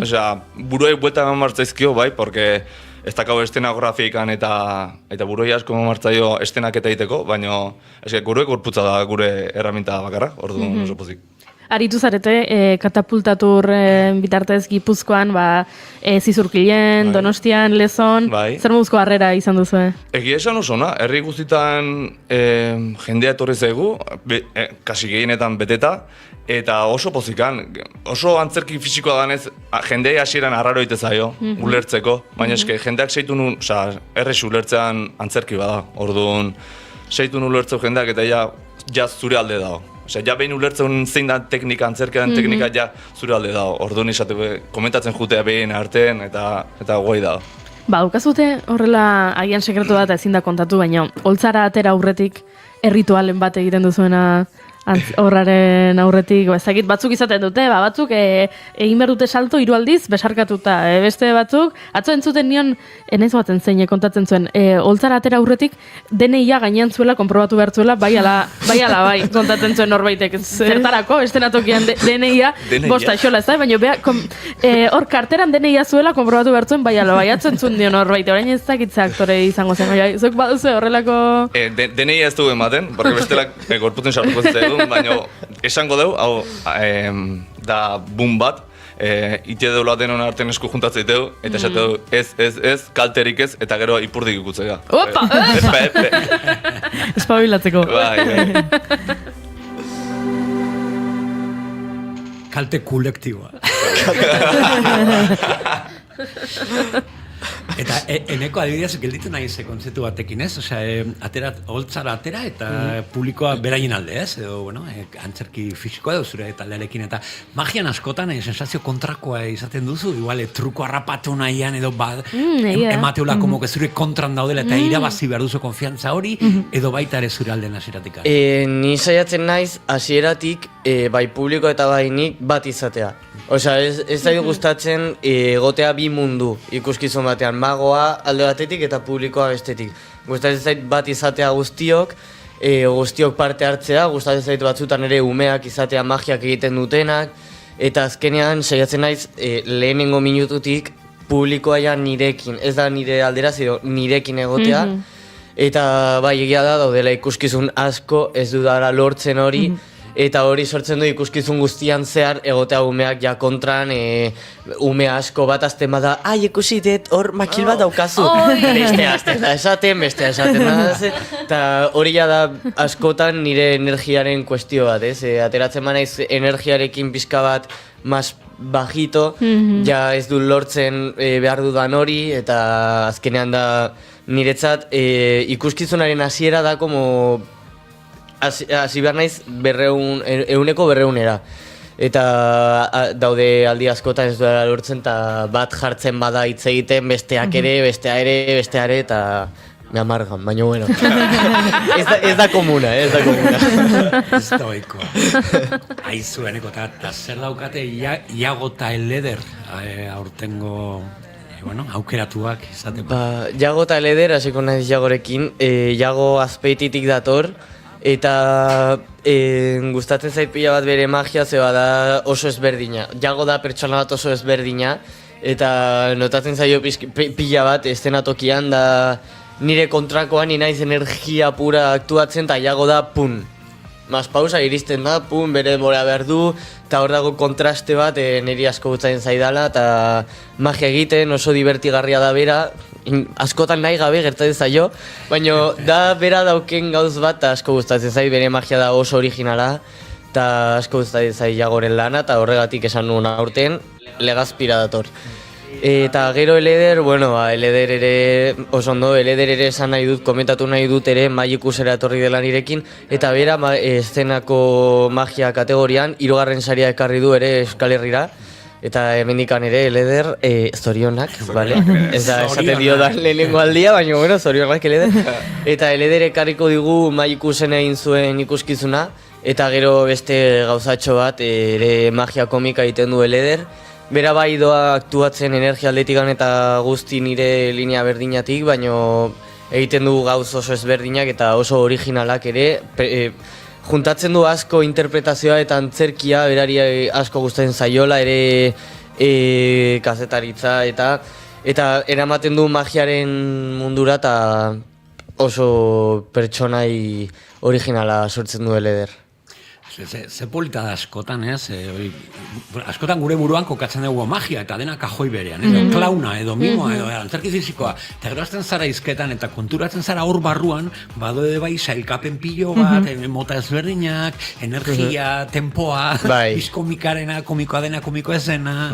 Osea, buruek buelta eman martzaizkio, bai, porque ez dakau estenagrafikan eta buroi asko martzaio estenak eta egiteko, baina gure gorputza da gure erraminta bakarra, orduan oso pozik. Aritu zarete, katapultatur bitartez Gipuzkoan, Zizurkilen, Donostian, Lezon, zer moduzko harrera izan duzu? Egia esan oso, herri guztietan jendea etorri zaigu, kasi gehienetan beteta, eta oso pozikan, oso antzerki fisikoa danez, jendea hasieran arraro ite zaio, ulertzeko, baina eske jendeak seitu nun, errex ulertzean antzerki bada, orduan seitu nun ulertzeu jendeak eta ja zure alde dago. Ja behin ulertzen zein da teknika, antzerkean teknika ja zure alde dago. Orduan komentatzen jutea behin artean eta guai dago. Ukazute horrela agian sekretu bat ezin da kontatu, baina holtzara atera aurretik erritualen bat egiten duzuena horraren aurretik, ezagit batzuk izaten dute, batzuk egin behar dute salto 3 aldiz besarkatuta, beste batzuk, atzo entzuten nion, enaiz baten zein kontatzen zuen, holtzara atera aurretik DNI-a gainean zuela, konprobatu behar zuela, bai kontatzen zuen norbaitek, zertarako, estenatokian DNI-a, bosta xola ez da, baina hor karteran DNI-a zuela, konprobatu behar zuen, bai, atzo entzun dio norbait, orain ez dakitze aktore izango zen, zuk baduzu horrelako... DNI-a ez du ematen, porque bestelak gorputzen sartuko zaigu, baina esango dugu, hau da boom bat, ite deula denon artean esku juntatzei dugu, eta esate dugu ez, kalterik ez, eta gero ipurdik ikutzea. Opa! Espabilatzeko. Kalte kolektiboa. Eta eneko adibidez gelditu nahi ze kontzeptu batekin, ez? Holtzara atera eta publikoa beraien alde, ez? Edo, antzerki fisikoa edo zure taldearekin, eta magian askotan sensazio kontrakoa izaten duzu, igual truko harrapatu nahian edo emateula como que zure kontran daudela eta irabazi behar duzu konfiantza hori, edo baita ere zure alden hasieratik. Ni saiatzen naiz hasieratik bai publiko eta bai nik bat izatea. Ez da gustatzen egotea bi mundu ikuskizun batean, magoa alde batetik eta publikoa bestetik. Gustatzen zait bat izatea guztiok parte hartzea, gustatzen zait batzutan ere umeak izatea magiak egiten dutenak, eta azkenean saiatzen naiz lehenengo minututik publikoa ja nirekin, ez da nire alderaz edo nirekin egotea, eta bai egia da daudela ikuskizun asko ez dudara lortzen hori, eta hori sortzen du ikuskizun guztian zehar egotea umeak ja kontran, ume asko bat azten bada, ikusi dut hor makil bat daukazu. Bestea esaten, eta hori ja da askotan nire energiaren kuestio bat, ateratzen manaiz energiarekin pixka bat mas bajito, ja ez du lortzen behar dudan hori, eta azkenean da niretzat ikuskizunaren hasiera da como hasi behar naiz 100%era. Eta daude aldi askotan ez duela lortzen, eta bat jartzen bada hitz egiten, besteak ere, bestea ere, eta me amargan, baina bueno. Ez da komuna, Ez da oikoa. Aizu, eneko, eta zer daukate Iago eta Eleder aurtengo aukeratuak izateko? Iago eta Eleder, hasiko naiz Iagorekin, Iago Azpeititik dator, eta gustatzen zait pila bat bere magia, zeba da oso ezberdina. Iago da pertsona bat oso ezberdina, eta notatzen zaio pila bat estenatokian da nire kontrakoan naiz energia pura aktuatzen, eta Iago da pun. Mas pausa iristen da, pun, bere morea behar du, eta hor dago kontraste bat niri asko gustatzen zaidala, eta magia egiten oso divertigarria da bera, askotan nahi gabe gertatzen zaio, baina da bera dauken gauz bat asko gustatzen zait, bere magia da oso originala, eta asko gustatzen zait Iagoren lana, eta horregatik esan nuen aurten Legazpira dator. Eta gero Eleder, Eleder ere oso ondo, Eleder ere esan nahi dut, komentatu nahi dut ere Magikusera etorri dela nirekin, eta bera eszenako magia kategorian 3. saria ekarri du ere Euskal Herrira, eta hemendikan ere Eleder zorionak, bale? Ez da esaten dio da lehenengo aldia, baina zorionak Eleder. Eta Eleder ekarriko digu Magikusen egin zuen ikuskizuna, eta gero beste gauzatxo bat ere magia komika egiten du Eleder. Bera bai doa aktuatzen energia aldetikan eta guzti nire linea berdinatik, baina egiten du gauz oso ezberdinak eta oso originalak ere. Juntatzen du asko interpretazioa eta antzerkia, berari asko gustatzen zaiola ere kazetaritza, eta Eta eramaten du magiaren mundura eta oso pertsonai originala sortzen du Eleder. Ze polita da askotan, ez? Askotan gure buruan kokatzen dugu magia eta dena kajoi berean, edo klauna, edo mimoa, edo antzerki fizikoa. Eta gero azten zara izketan eta konturatzen zara hor barruan, badode bai sailkapen pilo bat, mota ezberdinak, energia, tempoa, bizkomikarena, komikoa dena, komikoa ezena.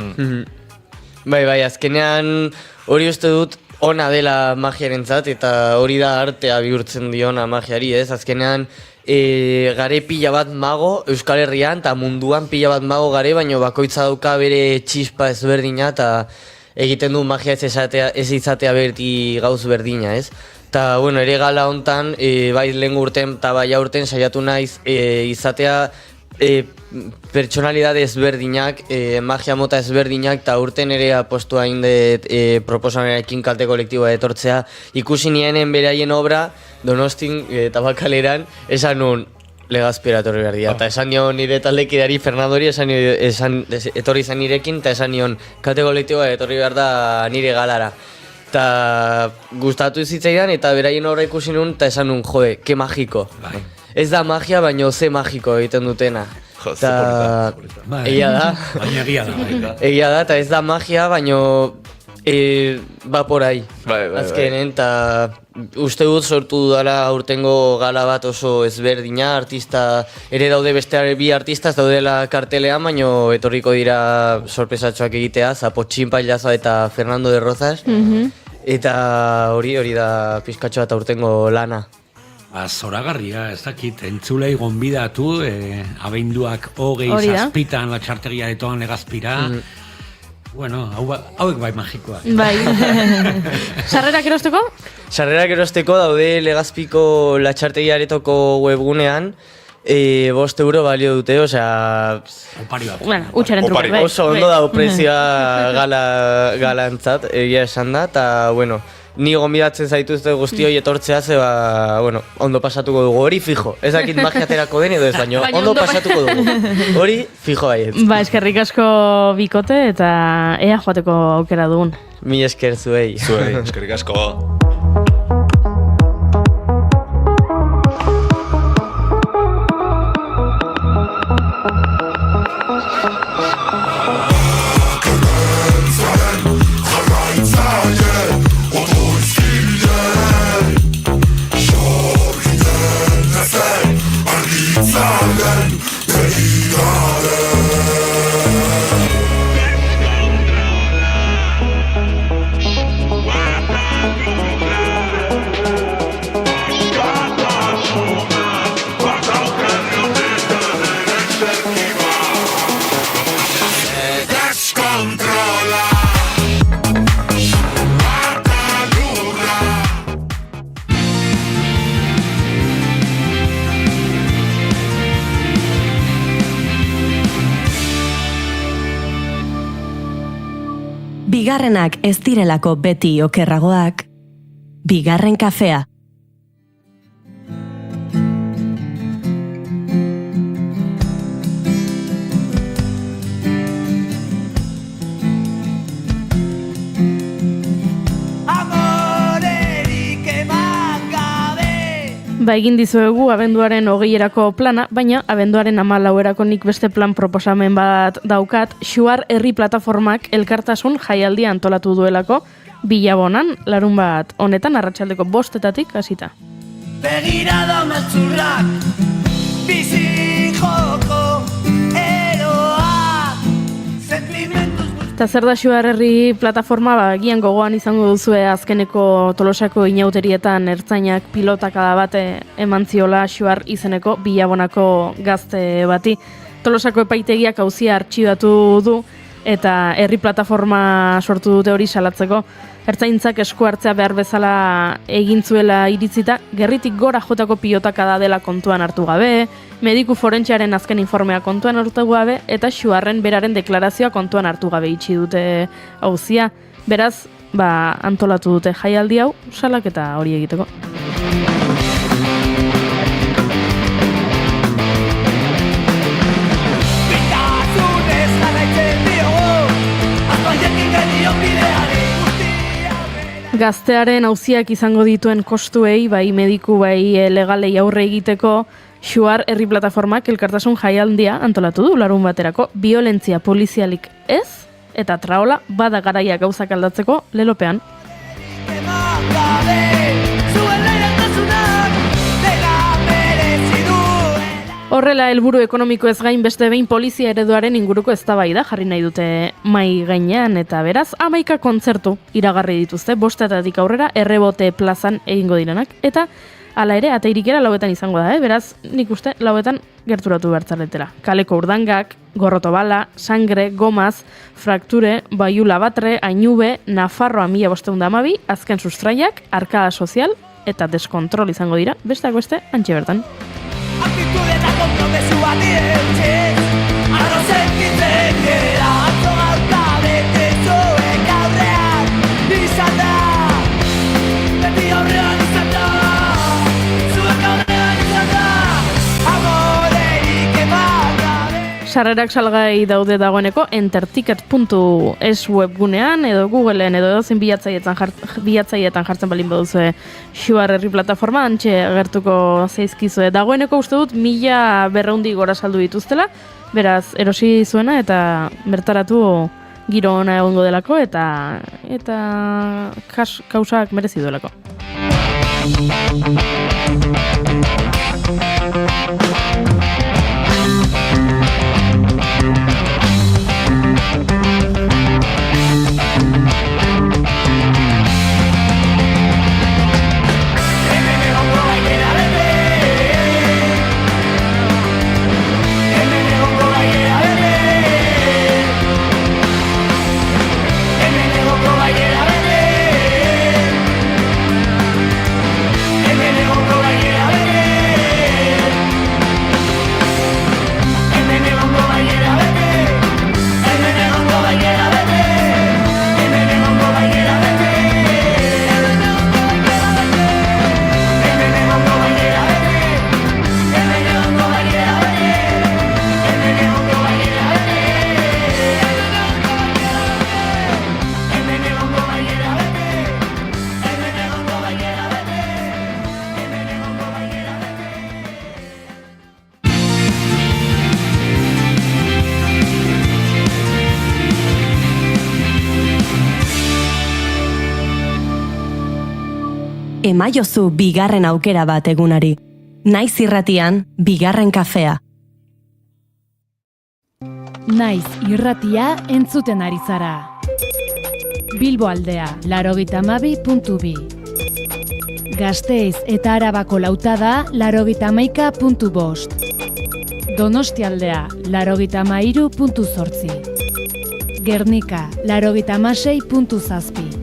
Bai, azkenean hori uste dut ona dela magiarentzat eta hori da artea bihurtzen diona magiari, ez? Azkenean gare pila bat mago Euskal Herrian eta munduan pila bat mago gare, baino bakoitza dauka bere txispa ezberdina eta egiten du magia ez izatea berti gauz berdina, ez? Eta, bueno, ere gala hontan, bai lehen urten eta bai aurten saiatu naiz izatea pertsonalidade ezberdinak, magia mota ezberdinak, eta urten ere apostu hain dut proposamenarekin kalte kolektiboa etortzea. Ikusi nienen beraien obra, Donostin Tabakaleran, esan nun Legazpiera etorri behar dira. Eta esan nion nire taldekidari Fernandori, etorri izan nirekin, eta esan nion kalte kolektiboa etorri behar da nire galara. Eta gustatu zitzaidan, eta beraien obra ikusi nun, eta esan nun, jode, ke magiko. Ez da magia, baino ze magiko egiten dutena. Eta egia da. Baina egia da. Egia da, eta ez da magia, baino ba por ahí. Azkenen, eta uste dut sortu dudala aurtengo gala bat oso ezberdina, artista, ere daude beste bi artista, ez daudela kartelean, baino etorriko dira sorpresatxoak egitea, Zapotxin Pailazoa eta Fernando de Rozas. Eta hori da pizkatxo bat aurtengo lana. Zoragarria, ez dakit, entzulei gonbidatu, abenduak 27 la txartegia etoan Legazpira. Bueno, hauek bai magikoak. Bai. Sarrerak erosteko? Sarrerak erosteko daude Legazpiko la txartegia aretoko webgunean, 5 euro balio dute, osea... Opari bat. Bueno, utxaren truke, bai. Oso ondo dago prezioa galantzat, egia esan da, eta, bueno, ni gonbidatzen zaituzte guzti hori etortzea, zeba, bueno, ondo pasatuko dugu, hori fijo. Ez dakit magiaterako den edo ez, baino, ondo pasatuko dugu. Hori fijo baiet. Ba, eskerrik asko bikote eta ea joateko aukera dugun. Mi esker zuei. Zuei, eskerrik asko. Bigarrenak ez direlako beti okerragoak, bigarren kafea. Ba, egin dizuegu abenduaren 20erako plana, baina abenduaren 14erako nik beste plan proposamen bat daukat, Xuar herri plataformak elkartasun jaialdia antolatu duelako, Bilabonan, larunbat honetan arratsaldeko 5:00 hasita. Begirada maltzurrak, bizi joko, eroak, sentimentus. Eta zer da Xuar herri plataforma, ba, gian gogoan izango duzue azkeneko Tolosako inauterietan ertzainak pilotakada bate eman ziola Xuar izeneko Bilabonako gazte bati. Tolosako epaitegiak auzia artxibatu du eta herri plataforma sortu dute hori salatzeko. Ertzaintzak esku hartzea behar bezala egin zuela iritzita, gerritik gora jotako pilotakada dela kontuan hartu gabe, mediku forentxearen azken informea kontuan hartu gabe, eta Xuarren beraren deklarazioa kontuan hartu gabe itxi dute auzia. Beraz, ba, antolatu dute jaialdi hau, salaketa hori egiteko. Gaztearen auziak izango dituen kostuei, bai mediku, bai legalei aurre egiteko, Xuar herri plataformak elkartasun jaialdia antolatu du larun baterako, violentzia polizialik ez, eta traola bada garaia gauzak aldatzeko lelopean. Horrela, helburu ekonomiko ez gain beste behin polizia ereduaren inguruko eztabaida jarri nahi dute mai gainean, eta beraz 11 kontzertu iragarri dituzte, 5etatik aurrera errebote plazan egingo direnak, eta hala ere, ateirikera 9etan izango da, beraz nik uste 9etan gerturatu bertzaletera. Kaleko urdangak, gorrotobala, sangre, gomaz, frakture, baiula batre, ainube, Nafarroa 1512, azken sustraiak, arkada sozial eta deskontrol izango dira, besteak beste, antxe bertan. Actitud eta kompromesu bat irentziz Arro sentitzen gera Atzo gauta bete zuek aurrean izan da Beti aurrean izan da Zuek aurrean izan da Amorerik eman gabe. Sarrerak salgai daude dagoeneko enterticket.es webgunean edo Googleen edo edozein bilatzaileetan jartzen balin baduzue Xuar herri plataforma, antxe gertuko zaizkizue. Dagoeneko uste dut 1200 gora saldu dituztela, beraz erosi zuena eta bertaratu giro ona egongo delako eta kausak merezi duelako. Emaiozu bigarren aukera bat egunari. Naiz irratian, bigarren kafea. Naiz irratia entzuten ari zara. Bilbo aldea, 92.2. Gasteiz eta Arabako lautada, 91.5. Donostialdea, 93.8. Gernika, 96.7.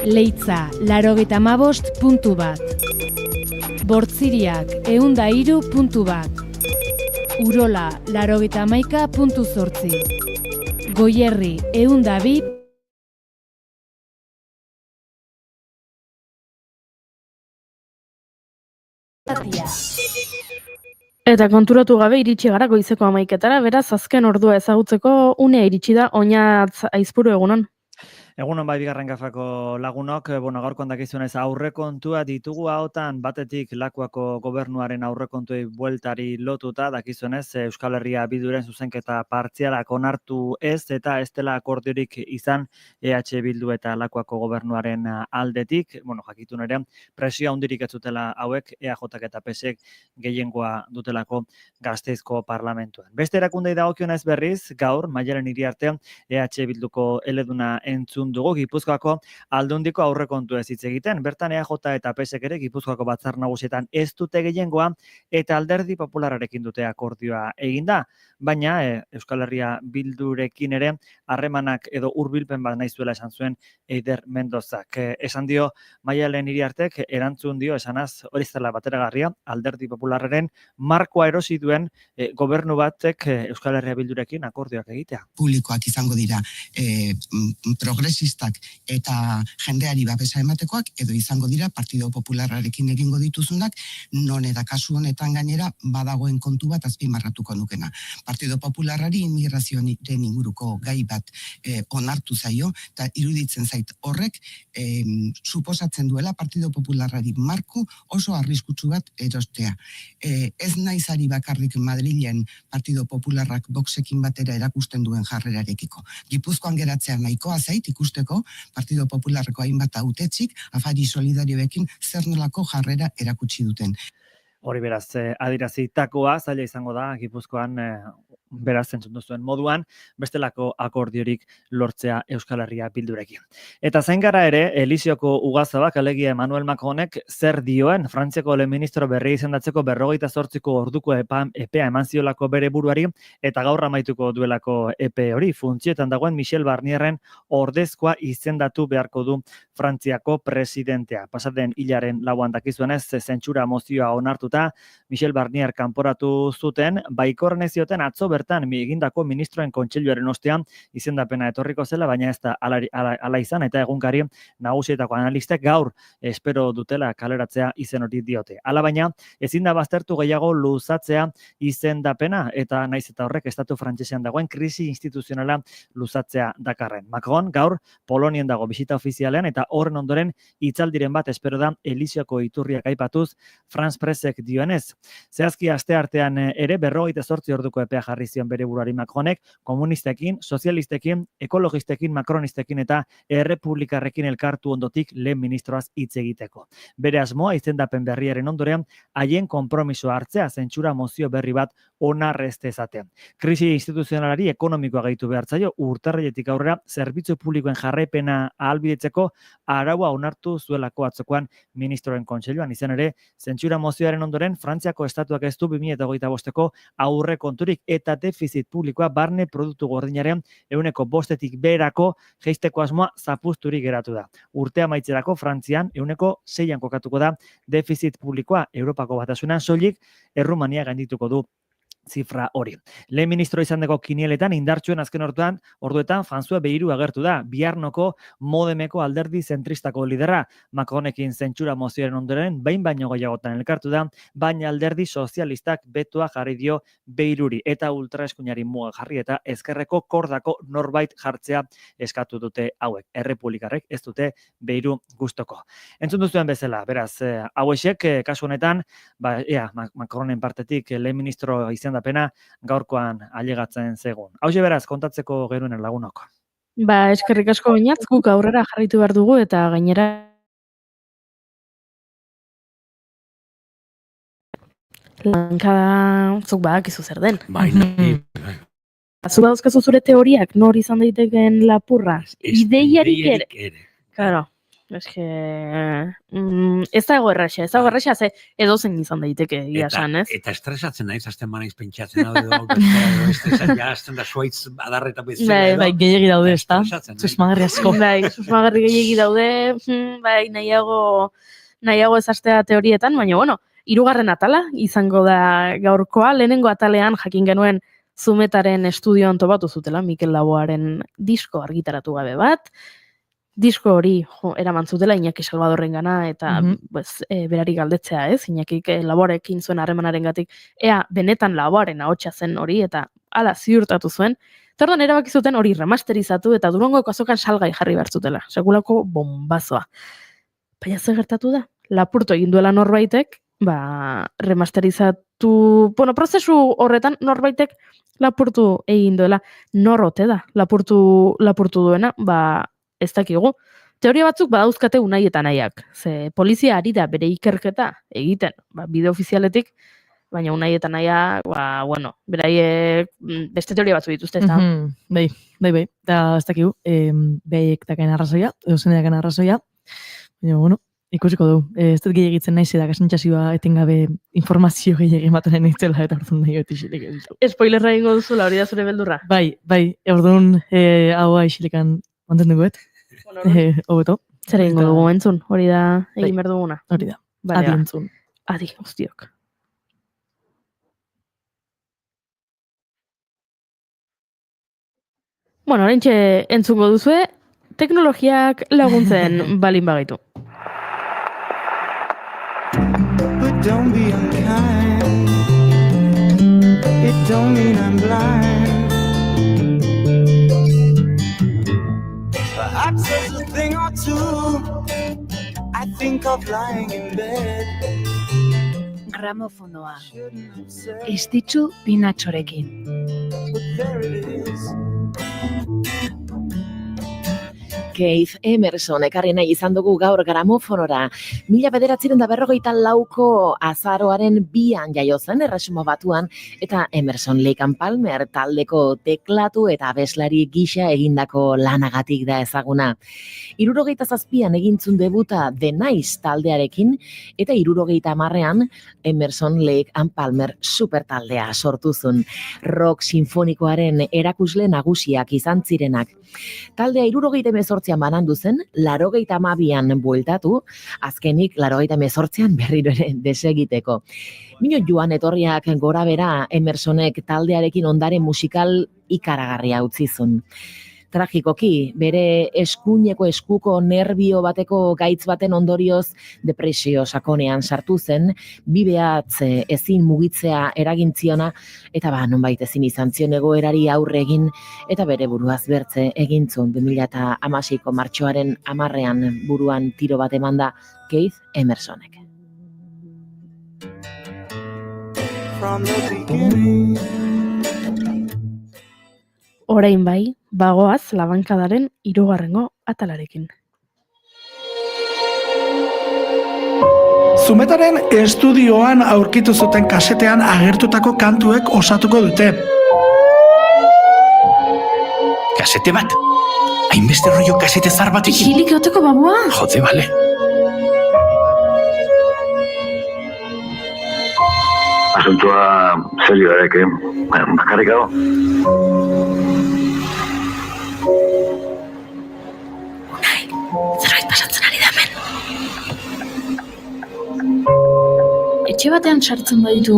Leitza, 95.1. Bortziriak, 103.1. Urola, 91.8. Goierri, 102. Eta konturatu gabe iritsi gara goizeko 11etara, beraz azken ordua ezagutzeko unea iritsi da. Oinatz Aizpuru, egunon. Egunon bai bigarren kafako lagunok, gaurkoan dakizunez aurrekontua ditugu ahotan batetik Lakuako gobernuaren aurrekontuei bueltari lotuta dakizunez Euskal Herria Bilduren zuzenketa partzialak onartu ez eta ez dela akordiorik izan EH Bildu eta Lakuako gobernuaren aldetik, jakitun ere presio handirik ez zutela hauek EAJak eta PSek gehiengoa dutelako Gasteizko parlamentuan. Beste erakundei dagokionez berriz, gaur Mailaren Iriarte EH Bilduko eleduna entzun dugu Gipuzkoako Aldundiko aurrekontu ez hitz egiten. Bertan EAJ eta PSek ere Gipuzkoako batzar nagusietan ez dute gehiengoa eta Alderdi Populararekin dute akordioa eginda. Baina Euskal Herria Bildurekin ere harremanak edo hurbilpen bat nahi zuela esan zuen Eider Mendozak. Esan dio Mailalen Iriartek erantzun dio esanaz hori zela bateragarria Alderdi Popularraren markoa erosi duen gobernu batek Euskal Herria Bildurekin akordioak egitea. Publikoak izango dira progresio progresistak eta jendeari babesa ematekoak, edo izango dira Partido Popularrarekin egingo dituzunak, non eta kasu honetan gainera badagoen kontu bat azpimarratuko nukena. Partido Popularrari immigrazioaren inguruko gai bat onartu zaio, eta iruditzen zait horrek suposatzen duela Partido Popularrari marko oso arriskutsu bat erostea. Ez naiz ari bakarrik Madrilen Partido Popularrak Voxekin batera erakusten duen jarrerarekiko. Gipuzkoan geratzea nahikoa zait ikusteko Partido Popularreko hainbat hautetxik afari solidarioekin zer nolako jarrera erakutsi duten. Hori beraz, adirazitakoa zaila izango da Gipuzkoan beraz entzun duzuen moduan, bestelako akordiorik lortzea Euskal Herria Bildurekin. Eta zain gara ere, Elizioko Ugazabak, alegia Emmanuel Macronek zer dioen Frantziako lehen ministro berri izendatzeko 28 orduko epea eman ziolako bere buruari, eta gaur amaituko duelako epe hori, funtzioetan dagoen Michel Barnierren ordezkoa izendatu beharko du Frantziako presidentea. Pasaden hilaren lauan dakizuenez, zentsura mozioa onartuta, Michel Barnier kanporatu zuten, baikorren ez zioten atzo bertan egindako ministroen kontseiluaren ostean izendapena etorriko zela, baina ez da ala izan, eta egunkari nagusietako analistek gaur espero dutela kaleratzea izen hori diote. Hala baina, ezin da baztertu gehiago luzatzea izendapena, eta naiz eta horrek estatu frantsesean dagoen krisi instituzionala luzatzea dakarren. Macron gaur Polonien dago bisita ofizialean, eta horren ondoren hitzaldiren bat espero da Elizioko iturriak aipatuz France Pressek dioenez. Zehazki asteartean ere 48 orduko epea jarri zion bere buruari Macronek, komunistekin, sozialistekin, ekologistekin, makronistekin eta errepublikarrekin elkartu ondotik lehen ministroaz hitz egiteko. Bere asmoa izendapen berriaren ondorean haien konpromisoa hartzea, zentsura mozio berri bat onarrez dezaten. Krisi instituzionalari ekonomikoa gehitu behartzaio, urtarriletik aurrera zerbitzu publikoen jarraipena ahalbidetzeko araua onartu zuelako atzokoan ministroen kontseiluan. Izan ere, zentsura mozioaren ondoren Frantziako estatuak ez du 2025ko aurre konturik eta defizit publikoa barne produktu gordinaren 5%tik beherako jeisteko asmoa zapuzturik geratu da. Urtea amaitzerako Frantzian 6% kokatuko da defizit publikoa, Europako Batasunean soilik Errumania gaindituko du zifra hori. Lehen ministro izandeko kinieletan indartsuen azken orduetan François Bayrou agertu da, Biarnoko Modemeko alderdi zentristako lidera. Macronekin zentsura mozioaren ondoren behin baino gehiagotan elkartu da, baina alderdi sozialistak betoa jarri dio Bayruri eta ultraeskuinari muga jarri eta ezkerreko kordako norbait jartzea eskatu dute hauek. Errepublikarrek ez dute Bayrou gustoko. Entzun duzuen bezala, beraz, hauexek kasu honetan, Macronen partetik lehen ministro izendapena gaurkoan ailegatzen zegun. Hauxe beraz, kontatzeko genuenen lagunok. Eskerrik asko bainatz, guk aurrera jarraitu behar dugu eta gainera lankada zuk badakizu zer den. Zu dauzkazu zure teoriak, nor izan daiteken lapurra, ideiarik ere. Claro. Ez dago erraxa, ze edozen izan daiteke, ia san, ez? Eta estresatzen naiz, azten manaiz pentsatzen hau edo, estresatzen ja, azten da suaitz adarreta bezala. Bai, gehiagi daude, ez da? Susmagarri asko. Bai, susmagarri gehiagi daude, bai, nahiago ez astea teorietan, baina, bueno, 3. atala izango da gaurkoa, lehenengo atalean jakin genuen Zumetaren estudioan topatu zutela, Mikel Laboaren disko argitaratu gabe bat, disko hori eraman zutela Iñaki Salvadorrengana eta berari galdetzea, ez? Iñakik Laboarekin zuen harremanarengatik ea benetan Laboaren ahotsa zen hori eta hala ziurtatu zuen. Orduan erabaki zuten hori remasterizatu eta Durangoko azokan salgai jarri behar zutela. Sekulako bombazoa. Baina zer gertatu da? Lapurtu egin duela norbaitek, remasterizatu, prozesu horretan norbaitek lapurtu egin duela. Norrote da lapurtu duena, ez dakigu. Teoria batzuk badauzkate Unai eta Nahiak. Ze polizia ari da bere ikerketa egiten, bide ofizialetik, baina Unai eta Nahiak, beraiek beste teoria batzu dituzte, ez da? Bai. Da ez dakigu, behaiek dakaen arrazoia, edo zeneak arrazoia, baina, ikusiko du. Ez dut gehiagitzen naiz da kasintxasioa etengabe informazio gehiagin baten nintzela eta orduan nahi ixilik editu. Spoilerra ingo duzula, hori da zure beldurra? Bai, orduan hau isilikan manten duguet. Hobeto. Zer egingo dugu entzun, hori da egin behar duguna. Hori da, adi entzun. Adi, hostiok. Horentxe entzungo duzue, teknologiak laguntzen balin bagaitu. But don't be unkind. It don't mean I'm blind. Perhaps there's a thing or two I think of lying in bed. Gramofonoa. Estitzu Pinatxorekin. But there it is. Keith Emerson ekarri nahi izan dugu gaur gramofonora. 1954ko azaroaren 2an jaio zen Erresuma Batuan eta Emerson Lake and Palmer taldeko teklatu eta abeslari gisa egindako lanagatik da ezaguna. 77an egintzun debuta The Nice taldearekin eta 70an Emerson Lake and Palmer supertaldea sortu zuen. Rock sinfonikoaren erakusle nagusiak izan zirenak. Taldea 78an banandu zen, 82an bueltatu, azkenik 88an berriro ere desegiteko. Mino joan etorriak gora bera Emersonek taldearekin ondare musikal ikaragarria utzi zuen. Tragikoki, bere eskuko nerbio bateko gaitz baten ondorioz depresio sakonean sartu zen, bibeatz ezin mugitzea eragintziona, eta nonbait ezin izan zion egoerari aurre egin, eta bere buruaz bertze egintzun 2016ko martxoaren 10ean buruan tiro bat emanda Keith Emersonek. From the beginning. Orain bai, bagoaz labankadaren 3. atalarekin. Zumetaren estudioan aurkitu zuten kasetean agertutako kantuek osatuko dute. Kasete bat? Hainbeste rollo kasete zar batekin? Isilik eoteko babua? Jode, bale. Asuntua serio darek, bakarrik dago. Zerbait pasatzen ari da hemen. Etxe batean sartzen baditu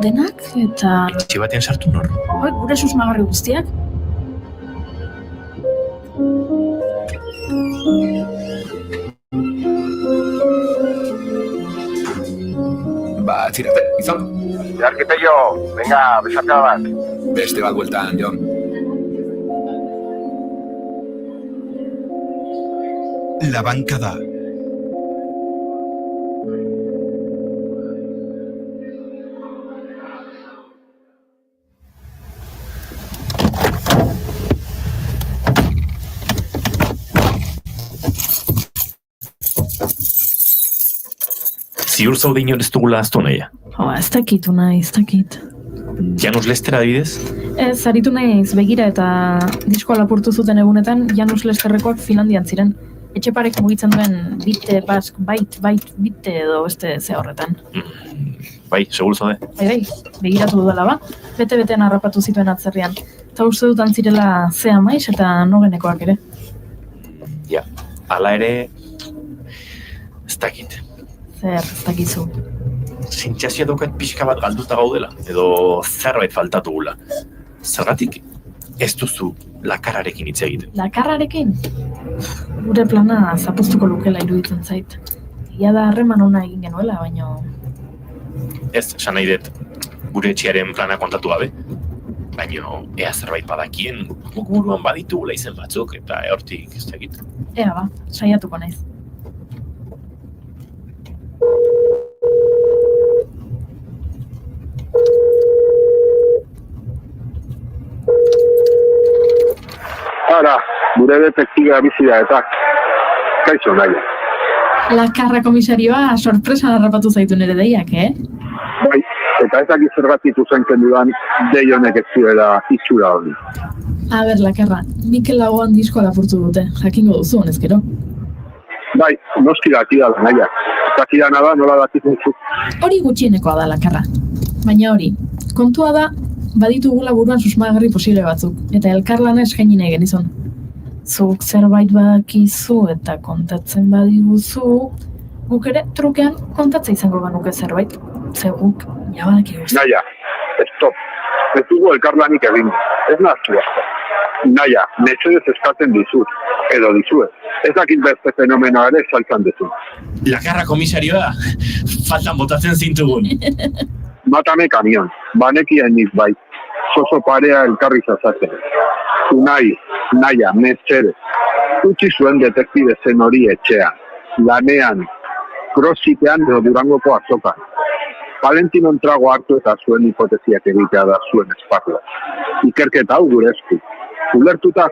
denak, eta... Etxe batean sartu nor? Gure susmagarri guztiak. Txirate, izan? Jarkiteio, venga, besarka bat. Beste bat bueltan, Jon. La bancada. Ziur zaude inor ez dugula aztu nahia. Ez dakit, unai, ez dakit. Janus Lester adibidez? Ez, aritu naiz begira eta diskoa lapurtu zuten egunetan Janus Lesterrekoak Finlandian ziren. Etxeparek mugitzen duen bite, bask, bite edo beste ze horretan. Bai, segur zaude? Bai, begiratu dudala ba. Bete-betean harrapatu zituen atzerrian. Eta uste dutan zirela zea maiz eta nogenekoak ere. Ja, hala ere, ez dakit. Zer, ez dakizu. Sentsazioa daukat pixka bat galduta gaudela, edo zerbait faltatu gula. Zergatik ez duzu lakarrarekin hitz egiten. Lakarrarekin? Gure plana zapuztuko lukela iruditzen zait. Ia da harreman ona egin genuela, baina... Ez, esan nahi dut, gure etxearen plana kontatu gabe. Baina, ea zerbait badakien, guk buruan baditugula izen batzuk, eta hortik ez dakit. Ea ba, saiatuko naiz. Ara, gure detektibea bizi da eta kaixo nahi. Lakarra komisarioa sorpresan harrapatu zaitu nere deiak, Bai, eta ez dakit zergatik zuzenken dudan dei honek ez zirela itxura hori. A ber, Lakarra, Mikel Lagoan diskoa lapurtu dute, jakingo duzu honezkero. Bai, noski dakidala naia. Dakidana da, nola dakizu. Hori gutxienekoa da, Lakarra. Baina hori, kontua da, baditugula buruan susmagarri posible batzuk, eta elkarlana eskaini nahi genizun. Zuk zerbait badakizu eta kontatzen badiguzu, guk ere trukean kontatzea izango genuke zerbait. Ze guk, ja badakigu. Naia, stop. Ez dugu elkarlanik egin. Ez nahaztu asko. Naia, netxoez eskatzen dizut, edo dizuet. Ez dakit beste fenomenoa ere saltzan duzu. Lakarra komisarioa, faltan botatzen zintugun. Matame kamion, banekien nik bai. Soso parea elkarri zazatzen. Unai, Naia, metxere. Utsi zuen detektibe zen hori etxean. Lanean, crossfitean edo Durangoko azokan. Valentinon trago hartu eta zuen hipotesiak egitea da zuen esparrua. Ikerketa hau gure esku. Ulertuta.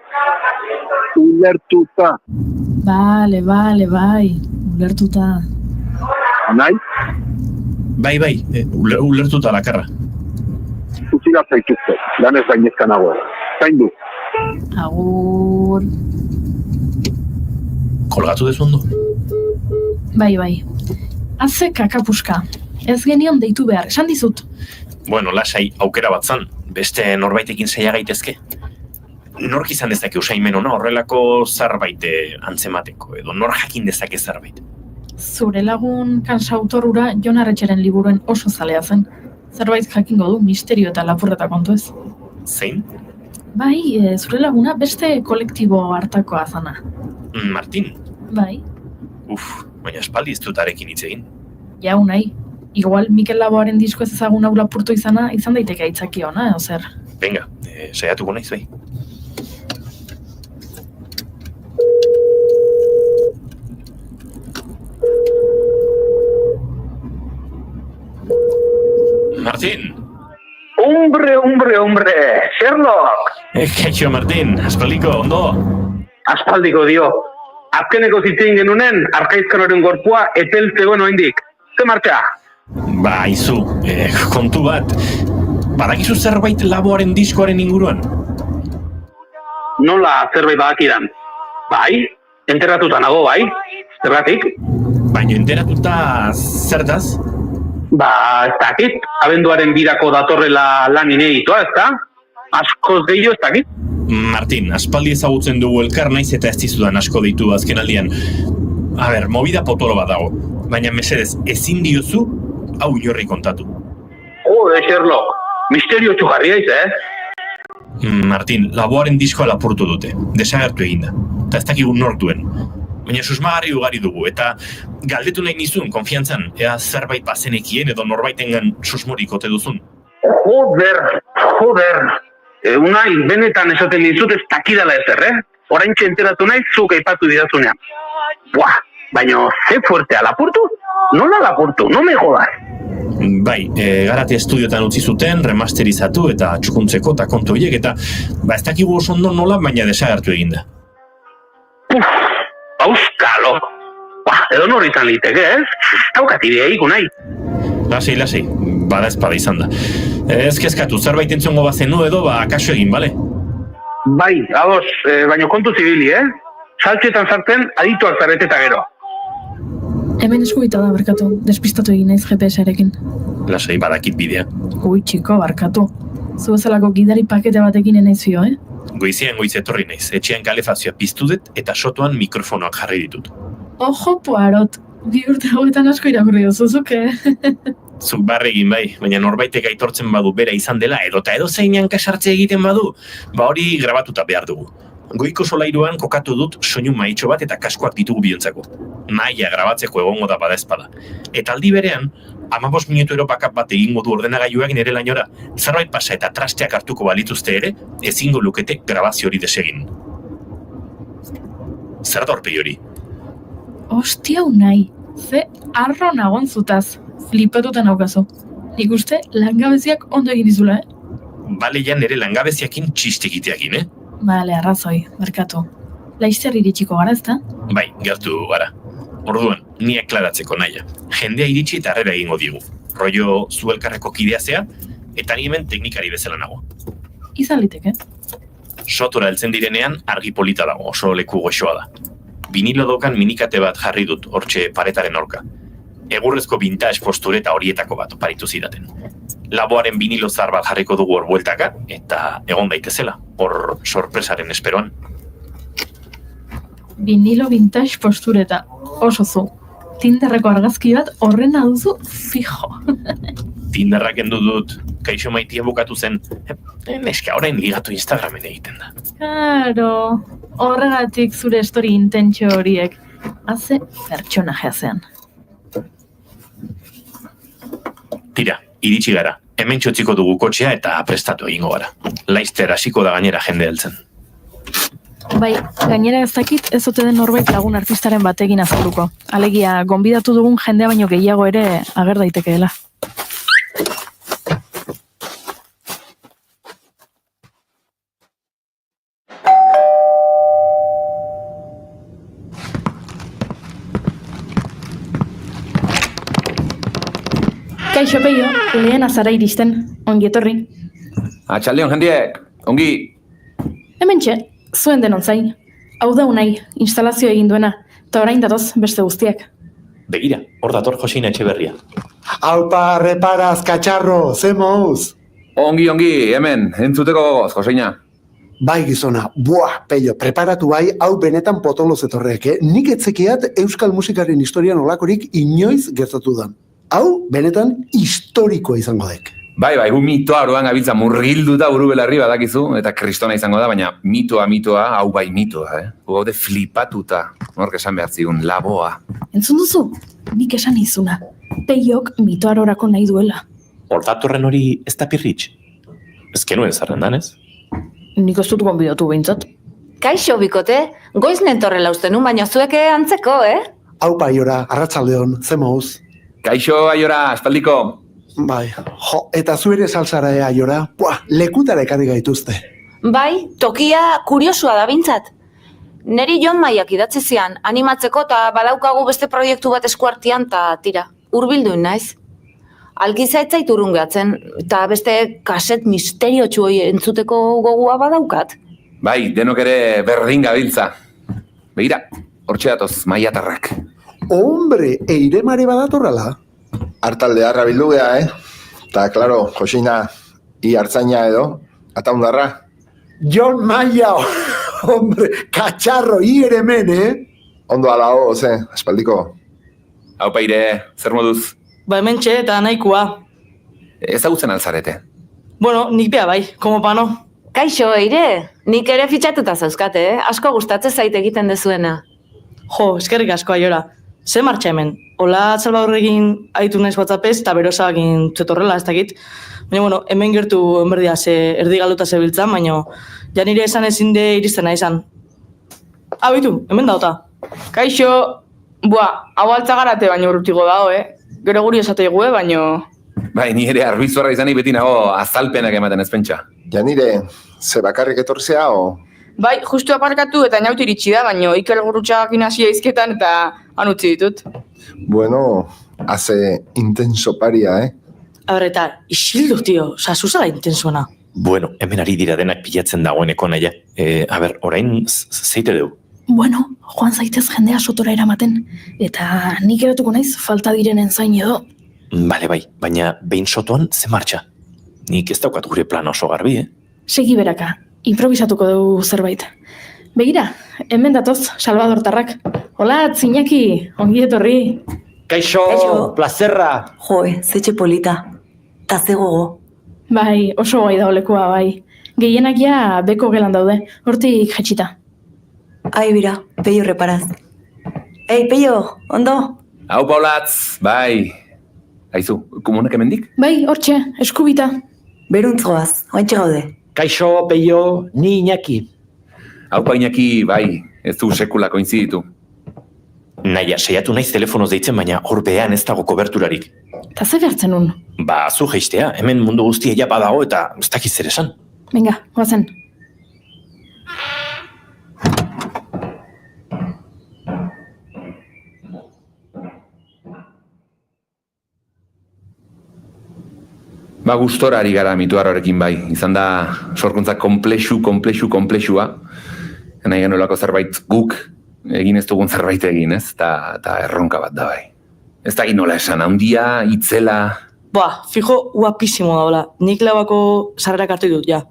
Bale, bai, ulertuta. Nahi? Bai, ulertuta lakarra. Zuzila zaituzte, lan ez bainezkan nagoela. Zaindu. Agur. Kolgatu dezu ondo? Bai. Haze kakapuska. Ez genion deitu behar, esan dizut. Bueno, lasai, aukera bat zan. Beste norbaitekin saia gaitezke. Nork izan dezake usaimen ona horrelako zerbait antzemateko, edo nor jakin dezake zerbait. Zure lagun kansautorura Jon Arretxeren liburuen oso zalea zen. Zerbait jakingo du misterio eta lapurreta kontu ez. Zein? Bai, zure laguna beste kolektibo hartakoa zana. Martin? Bai. Baina espaldi ez dut arekin hitz egin. Ja, Unai. Igual Mikel Laboaren disko ez ezaguna lapurtu izan daiteke aitzaki ona, edo zer. Venga, saiatuko naiz bai. Martin! Hombre, Sherlock! Kaixo, Martin, aspaldiko, ondo? Aspaldiko dio. Azkeneko zitzein genunen, arkaizkan horren gorpua etel zegoen oindik. Ze martxa? Ba, izu, kontu bat. Badakizu zerbait Laboaren diskoaren inguruan? Nola zerbait badakidan? Bai, enterratuta nago, bai? Zergatik? Baina enteratuta zertaz? Ba, ez dakit, abenduaren birako datorrela lan ineditoa, ez da? Askoz gehiago ez dakit? Martin, aspaldi ezagutzen dugu elkar naiz eta ez dizudan asko deitu azken aldian. A ber, movida potolo bat dago, baina mesedez, ezin diozu hau inorri kontatu. Sherlock, misterio txugarria Martin, Laboaren diskoa lapurtu dute, desagertu eginda, eta ez dakigun nortuen. Baina susmagarri ugari dugu, eta galdetu nahi nizun, konfiantzan, ea zerbait bazenekien edo norbaitengan susmorik ote duzun. Joder. Unai, benetan esaten dizut ez dakidala ezer, Oraintxe enteratu nahi zuk aipatu didazunean. Baina ze fuertea lapurtu? Nola lapurtu? No me jodas. Bai, Garate estudiotan utzi zuten, remasterizatu eta txukuntzeko eta kontu horiek, eta ez dakigu oso ondo nola, baina desagertu eginda. Auskalo! Edo nor izan liteke, Daukat ideaik, Unai. Lasai, bada espada izan da. Ez kezkatu, zerbait entzongo bazenu edo, kaso egin, bale? Bai, ados, baina kontu zibili, Saltxetan sartzen adituak zarete eta gero. Hemen eskubita da, barkatu. Despistatu egin naiz GPS-arekin. Lasai, badakit bidea. Ui, txiko, barkatu. Zu bezalako gidari pakete batekin enaizio, Goizean goiz etorri naiz, etxean kalefazioa piztu dut eta sotoan mikrofonoak jarri ditut. Ojo, Poirot. 2 urte hauetan asko irakurri duzuzuke. Zuk barregin bai, baina norbaitek aitortzen badu bera izan dela edota edo zeinan kasartze egiten badu, hori grabatuta behar dugu. Goiko solairuan kokatu dut soinu maitxo bat eta kaskoak ditugu biontzako. Naia grabatzeko egongo da badaezpada. Eta aldi berean, 15 minutu backup bat egingo du ordenagailuak nire lainora. Zerbait pasa eta trasteak hartuko balituzte ere, ezingo lukete grabazio hori desegin. Zer da horpegi hori? Ostia, Unai, ze arro nagon zutaz, flipatuta naukazu. Nik uste langabeziak ondo egin dizula, Bale ja nire langabeziakin txistekiteakin, Bale, arrazoi, markatu. Laizzer iritsiko gara, ezta? Bai, gertu gara. Orduan, ni aklaratzeko naia. Jendea iritsi eta harrera egingo digu. Rollo zu elkarreko kidea zea, eta ni hemen teknikari bezala nago. Izan liteke. Sotora heltzen direnean argi polita dago, oso leku goxoa da. Vinilo dokan minikate bat jarri dut, hortxe paretaren aurka. Egurrezko vintage postureta horietako bat oparitu zidaten. Laboaren vinilo zahar bat jarriko dugu hor bueltaka, eta egon daitezela, hor sorpresaren esperoan. Vinilo vintage postureta, oso zu. Tinderreko argazki bat horrena duzu fijo. Tinderrak endu dut, Kaixo Maitia bukatu zen. Neska orain ligatu Instagramen egiten da. Claro, horregatik zure story intentxo horiek. Haze pertsonajea zean. Tira, iritsi gara. Hemen txotziko dugu kotxea eta prestatu egingo gara. Laizter hasiko da gainera jende heltzen. Bai, gainera ez dakit ez ote den norbait lagun artistaren batekin azalduko. Alegia, gonbidatu dugun jendea baino gehiago ere ager daitekeela. Kaixo Peio, lehen azara iristen, ongi etorri. Atxaldeon jendiek, ongi. Hementxe, zuen denon zain. Hau da unai, instalazio egin duena, eta orain datoz beste guztiak. Begira, hor dator Josina Etxeberria. Aupa, reparaz, katxarro, ze mouz? Ongi, hemen, entzuteko gogoz, Josina. Bai gizona, buah, Peio, preparatu bai, hau benetan potolo zetorrek, Nik etzekiat euskal musikaren historian olakorik inoiz gertatu dan. Hau, benetan, historikoa izango dek. Bai, hu mitoa aroan gabiltza murgilduta buru belarri badakizu, eta kristona izango da, baina mitoa, hau bai mitoa, Gu gaude flipatuta, nork esan behar zigun, laboa. Entzun duzu? Nik esan izuna. Peiok mitoarorako nahi duela. Hortatorren hori ez da pirritx? Ez genuen zarrendan, ez? Nik ez dut gonbidatu behintzat. Kaixo, bikote, goiz nentorrela ustenun, baina zueke antzeko, Aupa, Aiora, arratsaldeon, ze mouz? Kaixo, Aiora, espaldiko. Bai, jo, eta zu ere salsara, Aiora, lekutara ekarri gaituzte. Bai, tokia kuriosua da bintzat. Neri Jon Maiak idatzi zian, animatzeko eta badaukagu beste proiektu bat eskuartian eta tira, hurbilduin naiz. Algizaitzait urrungatzen, eta beste kaset misteriotsu hori entzuteko gogua badaukat. Bai, denok ere berdin gabiltza. Begira, hortxe datoz, maiatarrak. Hombre, eiremare badatorrala? Hartaldea bildu geha, Eta, klaro, Josina, hartzaina edo, ataundarra. Jon Maia, hombre, katxarro, ere hemen, Ondo ala espaldiko. Hau paire, zer moduz? Ba hementxe eta nahikoa. Ezagutzen alzarete? Bueno, nik bea bai, como pano. Kaixo, Eire, nik ere fitxatuta zauzkate, Asko gustatzen zait egiten dezuena. Jo, eskerrik asko Aiora. Ze martxa hemen? Ola Salvadorrekin aitu naiz WhatsAppez eta berosakin zetorrela, ez dakit. Baina, hemen gertu enberdia erdi galduta zebiltzan, baina ja nire esan ezin de iristen izan. Bitu, hemen dauta. Kaixo, hau altzagarate baino urrutigo dago, Gero guri esate gue, baino... Bai, ni ere arbizorra izanik beti nago azalpenak ematen ez pentsa. Ja nire, ze bakarrik etorzea, o? Bai, justu aparkatu eta nautu iritsi da, baino Ikel Gurrutxakin hasi izketan eta han utzi ditut. Bueno, hace intenso paria, Eta, isildu, tio, zuzala intensuena. Bueno, hemen ari dira denak pilatzen dagoeneko naia. Orain zeite dugu. Bueno, joan zaitez jendea sotora eramaten, eta nik eratuko naiz falta direnen zain edo. Bale, bai, baina behin sotoan ze martxa. Nik ez daukat gure plan oso garbi, Segi beraka, improvisatuko dugu zerbait. Begira, hemen datoz, Salvadortarrak. Hola, Iñaki, ongi etorri. Kaixo, plazerra. Joe, zetxe polita. Ta ze gogo. Bai, oso gai daulekua, bai. Gehienak ja beko gelan daude, hortik jetxita. Ai, bira, Peio reparaz. Ei, Peio, ondo? Hau, Paulatz, bai. Aizu, komunak hemendik? Bai, hortxe, eskubita. Beruntzoaz, ointxe gaude. Kaixo, Peio, ni Iñaki. Hau, Iñaki, bai, ez du sekula koinziditu. Naia, saiatu naiz telefonoz deitzen, baina hor behean ez dago koberturarik. Ta ze behartzen nun? Zu geistea, hemen mundu guztia ja badago eta ez dakiz zer esan. Venga, goazen. Gustora ari gara mituarrorekin bai. Izan da sorkuntza komplexua. Nahi genuelako zerbait guk egin ez dugun zerbait egin, ez? Eta erronka bat da bai. Ez da egin nola esan, handia, itzela... Fijo, guapísimo daola. Nik lauako sarrerak hartu dut, ja.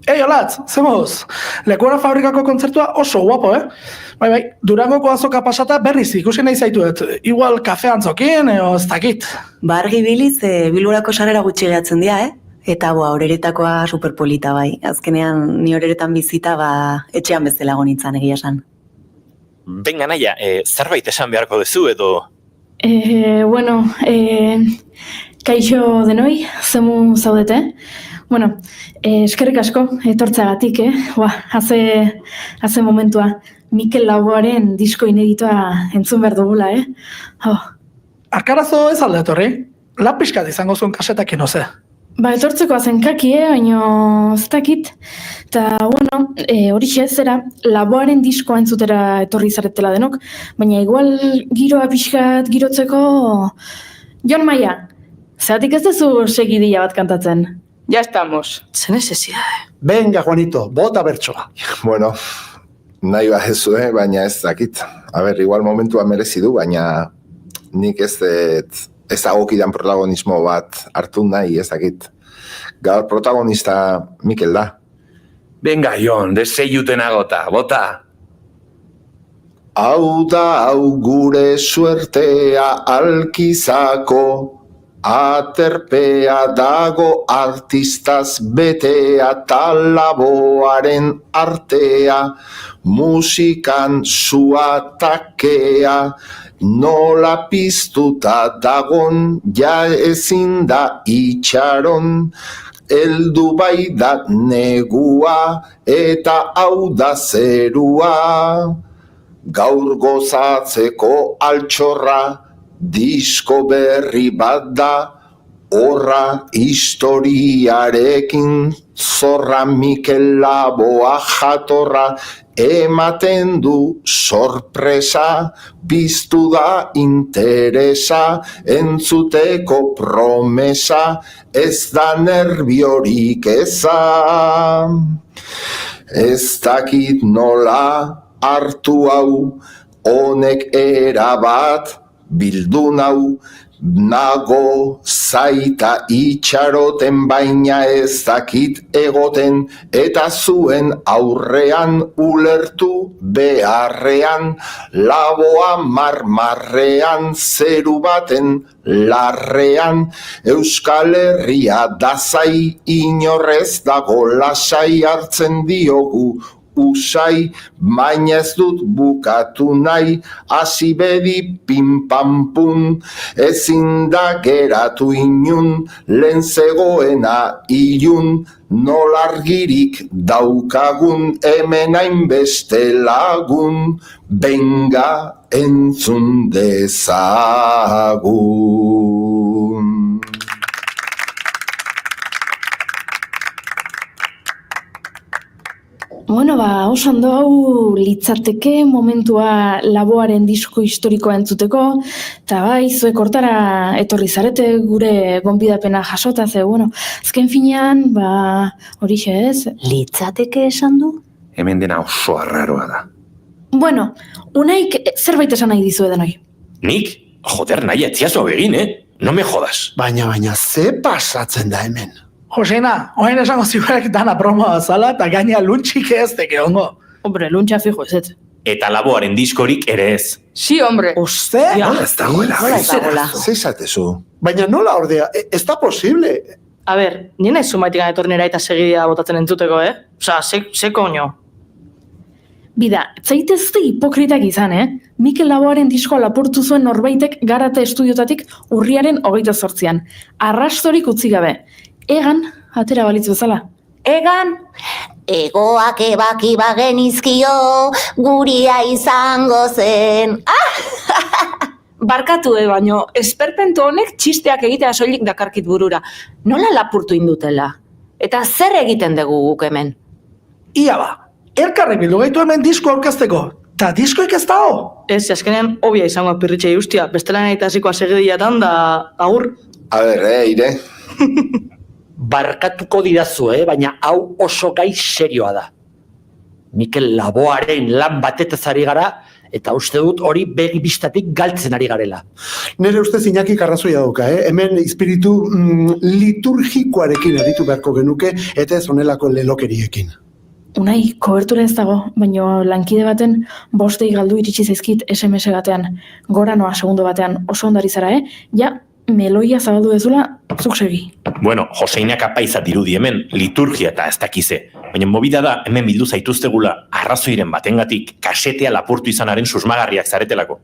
Olatz, zemuz, Lekuara fabrikako kontzertua oso guapo, Bai, Durangoko azoka pasata berriz ikusi nahi zaituet. Igual kafe antzokin, ez dakit. Argi biliz, Bilborako sarrera gutxi gehatzen dira, Eta horeretakoa superpolita bai. Azkenean ni horeretan bizita etxean bezala gonitzan egia esan. Benga naia, zerbait esan beharko duzu edo... Bueno, kaixo denoi, zemu zaudete. Bueno, eskerrik asko, etortzagatik, haze momentua. Mikel Laboaren disko ineditoa entzun behar dugula, Arkarazo ez alde etorri? Lapiskat izango zuen kasetakin, oze? Etortzeko azenkaki, baino ez dakit. Eta, bueno, horixe zera, Laboaren diskoa entzutera etorri zaretela denok, baina igual giroa pixkat girotzeko... Jon Maia, zeratik ez duzu segidia bat kantatzen? Ya estamos. Zen necesidade. Venga, Juanito, bota bertsoa. Bueno, nahi bahezu, baina ez dakit. Igual momentua merezi du, baina nik ez dagokidan protagonismo bat hartu nahi, ez dakit. Gaur protagonista Mikel da. Venga, Jon, deseiuten agota, bota! Hau da hau gure suertea alkizako, aterpea dago artistaz betea Laboaren artea, musikan zuatakea, nola piztuta dagon, ja ezin da itxaron, heldu bai da negua, eta hau da zerua, gaur gozatzeko altxorra, disko berri bat da, horra historiarekin zorra Mikel Laboa jatorra, ematen du sorpresa, piztu da interesa, entzuteko promesa, ez da nerbiorik eza. Ez dakit nola hartu hau, honek erabat, bildu nau, nago zaita itxaroten baina ez dakit egoten, eta zuen aurrean ulertu beharrean, Laboa marmarrean, zeru baten larrean, Euskal Herria dazai, inorrez dago lasai hartzen diogu, usai, baina ez dut bukatu nahi, hasi bedi pin-pam-pum, ezin da geratu inun, lehen zegoena ilun, nolargirik daukagun, hemen hainbeste lagun, benga entzun dezagun. Bueno, oso ondo hau litzateke momentua Laboaren disko historikoa entzuteko, eta bai, zuek hortara etorri zarete gure gonbidapena jasota, azken finean, horixe ez. Litzateke esan du? Hemen dena oso arraroa da. Bueno, unaik zerbait esan nahi dizu edenoi. Nik? Joder, nahi etziazo begin, No me jodas. Baina, ze pasatzen da hemen? Josena, oain esango zibarek dana promoa zala, eta gaina luntxik ez teke ongo. Hombre, luntxa fijo ez. Eta Laboaren diskorik ere ez. Si, hombre. Oste? Nola ez dagoela. Zeizatezu. Baina nola ordea, ez da posible. A ber, nien ez zumaitik etornera eta segidia botatzen entzuteko, Osa, ze koño. Bida, zaitezte hipokritak izan, Mikel Laboaren diskoa lapurtu zuen norbaitek Garate estudiotatik urriaren 28an. Arrastorik utzi gabe. Egan, atera balitz bezala. Egan, egoak ebaki bagenizkio, guria izango zen. Barkatu baino, esperpentu honek txisteak egitea soilik dakarkit burura. Nola lapurtu indutela? Eta zer egiten dugu guk hemen? Ia elkarri bildu gaitu hemen disko aurkezteko. Ta diskoik ez dago? Ez, azkenean, obia izango pirritxei ustia. Bestela nahi eta hasiko segidiatan da agur. A ber, ire. Barkatuko didazu, baina hau oso gai serioa da. Mikel Laboaren lan batetaz ari gara, Eta uste dut hori begi bistatik galtzen ari garela. Nere ustez Iñaki arrazoia dauka, hemen espiritu liturgikoarekin aritu beharko genuke, eta ez honelako lelokeriekin. Unai, kobertura ez dago, baino lankide baten 5 dei galdu iritsi zaizkit SMS batean. Gora noa segundo batean, oso ondari zara, Ja, meloia zabaldu dezula, zuk segi. Bueno, Joseinak apaiza dirudi hemen, liturgia eta ez dakize. Baina mobida da, hemen bildu zaituztegula arrazoiren batengatik kasetea lapurtu izanaren susmagarriak zaretelako.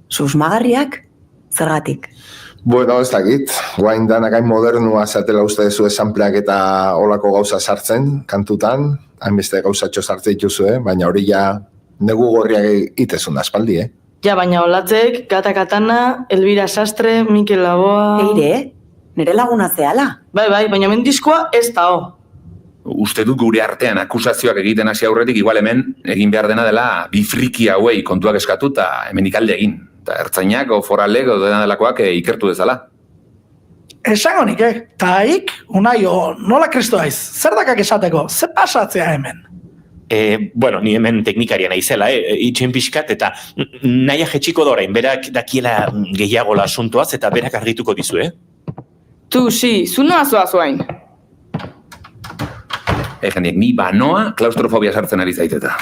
Susmagarriak? Zergatik? Bueno, ez dakit, guain danakain modernua zatela uste dezu esanpleak eta olako gauza sartzen, kantutan, hainbeste gauzatxo sartze dituzu, baina hori ja negu gorriak itezun aspaldi, Ja, baina olatzek, Gata Katana, Elvira Sastre, Mikel Laboa... Eire, nire laguna zehala. Bai, baina hemen diskoa ez da ho. Uste dut gure artean akusazioak egiten hasi aurretik, igual hemen egin behar dena dela bi friki hauei kontuak eskatu eta hemen ikalde egin. Eta ertzainak o foralek o dena delakoak ikertu dezala. Esango nik, taik, Unai, nola kristo haiz, zer dakak esateko, ze pasatzea hemen? Bueno, ni hemen teknikaria naizela, itxen pixkat, eta naia jetxiko dorain, berak dakiela gehiagola asuntoaz, eta berak argituko dizu, Tu, zu noa zoain. Jendiek, ni banoa klaustrofobia sartzen ari zaiteta.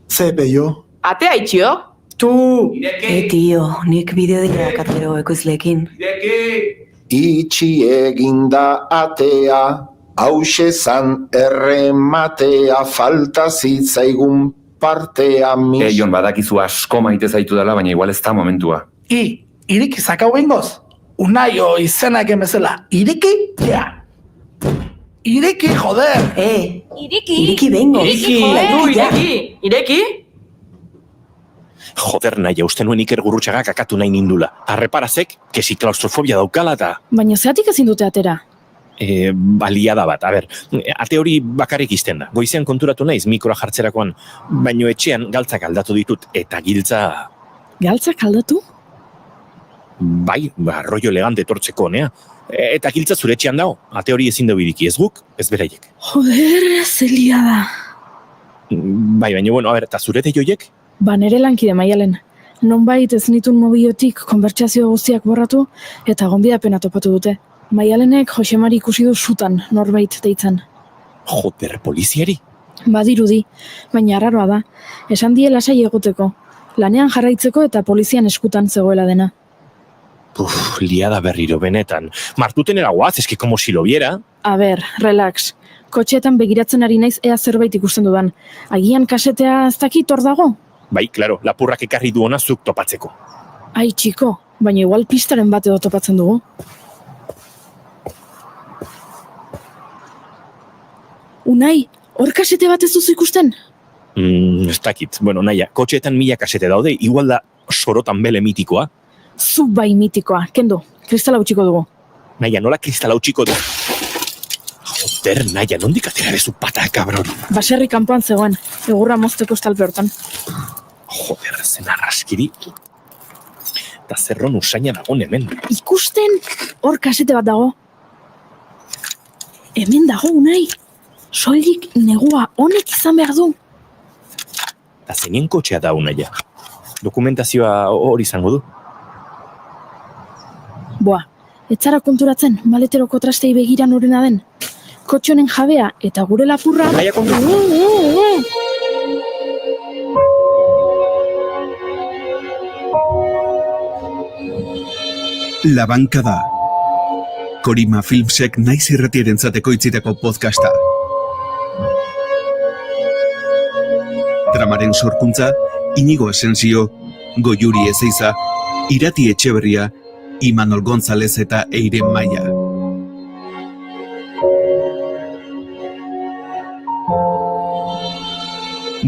Ze, peio? Atea itxio? Tu! Tio, nik bideo dira katero ekoizleekin. Itxi eginda atea, hause zan errematea, falta zitzaigun partea mis... Jon, badakizu asko maite zaitu dela, baina igual ez da momentua. Iriki zakau behingoz? Unai izenak emezela, iriki? Ja. Iriki, joder! Iriki behingoz. Ireki? Joder, naia, uste nuen Iker Gurrutxaga kakatu nahi nindula. Arreparazek, kesi klaustrofobia daukala eta... Baina zeatik ezin dute atera? Baliada bat, ate hori bakarrik izten da. Goizean konturatu naiz mikroa jartzerakoan, baino etxean galtzak aldatu ditut eta giltza... Galtzak aldatu? Bai, rollo elegante etortzeko honea. Eta giltza zure etxean dago, ate hori ezin dugu iriki, ez guk, ez beraiek. Joder, zelia da. Bai, baina, bueno, eta zure teioiek? Ba, nere lankide Maialen. Nonbait ez nitun mobiliotik konbertsazio guztiak borratu eta gonbidapena topatu dute. Maialenek Josemari ikusi du sutan norbait deitzen. Joder, poliziari? Badirudi, baina arraroa da. Esan die lasai egoteko. Lanean jarraitzeko eta polizian eskutan zegoela dena. Liada berriro benetan. Martutenera guaz, eski como si lo viera. A ber, relax. Kotxeetan begiratzen ari naiz ea zerbait ikusten dudan. Agian kasetea ez dakit hor dago? Bai, klaro, lapurrak ekarri du hona zuk topatzeko. Ai, txiko, baina igual pistaren bat edo topatzen dugu. Unai, hor kasete bat ez duzu ikusten? Ez dakit, bueno, naia, kotxeetan 1000 kasete daude, igual da sorotan bele mitikoa. Zu bai mitikoa, kendu, kristala utxiko dugu. Naia, nola kristala utxiko du? Joder, naia, nondik atera bezu pata, kabron? Baserri kanpoan zegoen, egurra mozteko estalpe hortan. Joder, zen arraskiri. Eta zerron usaina dagoen hemen. Ikusten, hor kasete bat dago. Hemen dago, Unai. Soilik negua honek izan behar du. Eta zenien kotxea da, Unaia. Dokumentazioa hori izango du. Boa, etzara konturatzen, maleteroko trastei begira norena den. Kotxonen jabea eta gure lapurra... Naia kontu! La Bancada. Korima Filmsek naiz irratierentzateko itzitako podcasta. Dramaren sorkuntza, Inigo Asensio, Goiuri Ezeiza, Irati Etxeberria, Imanol González eta Eire Maia.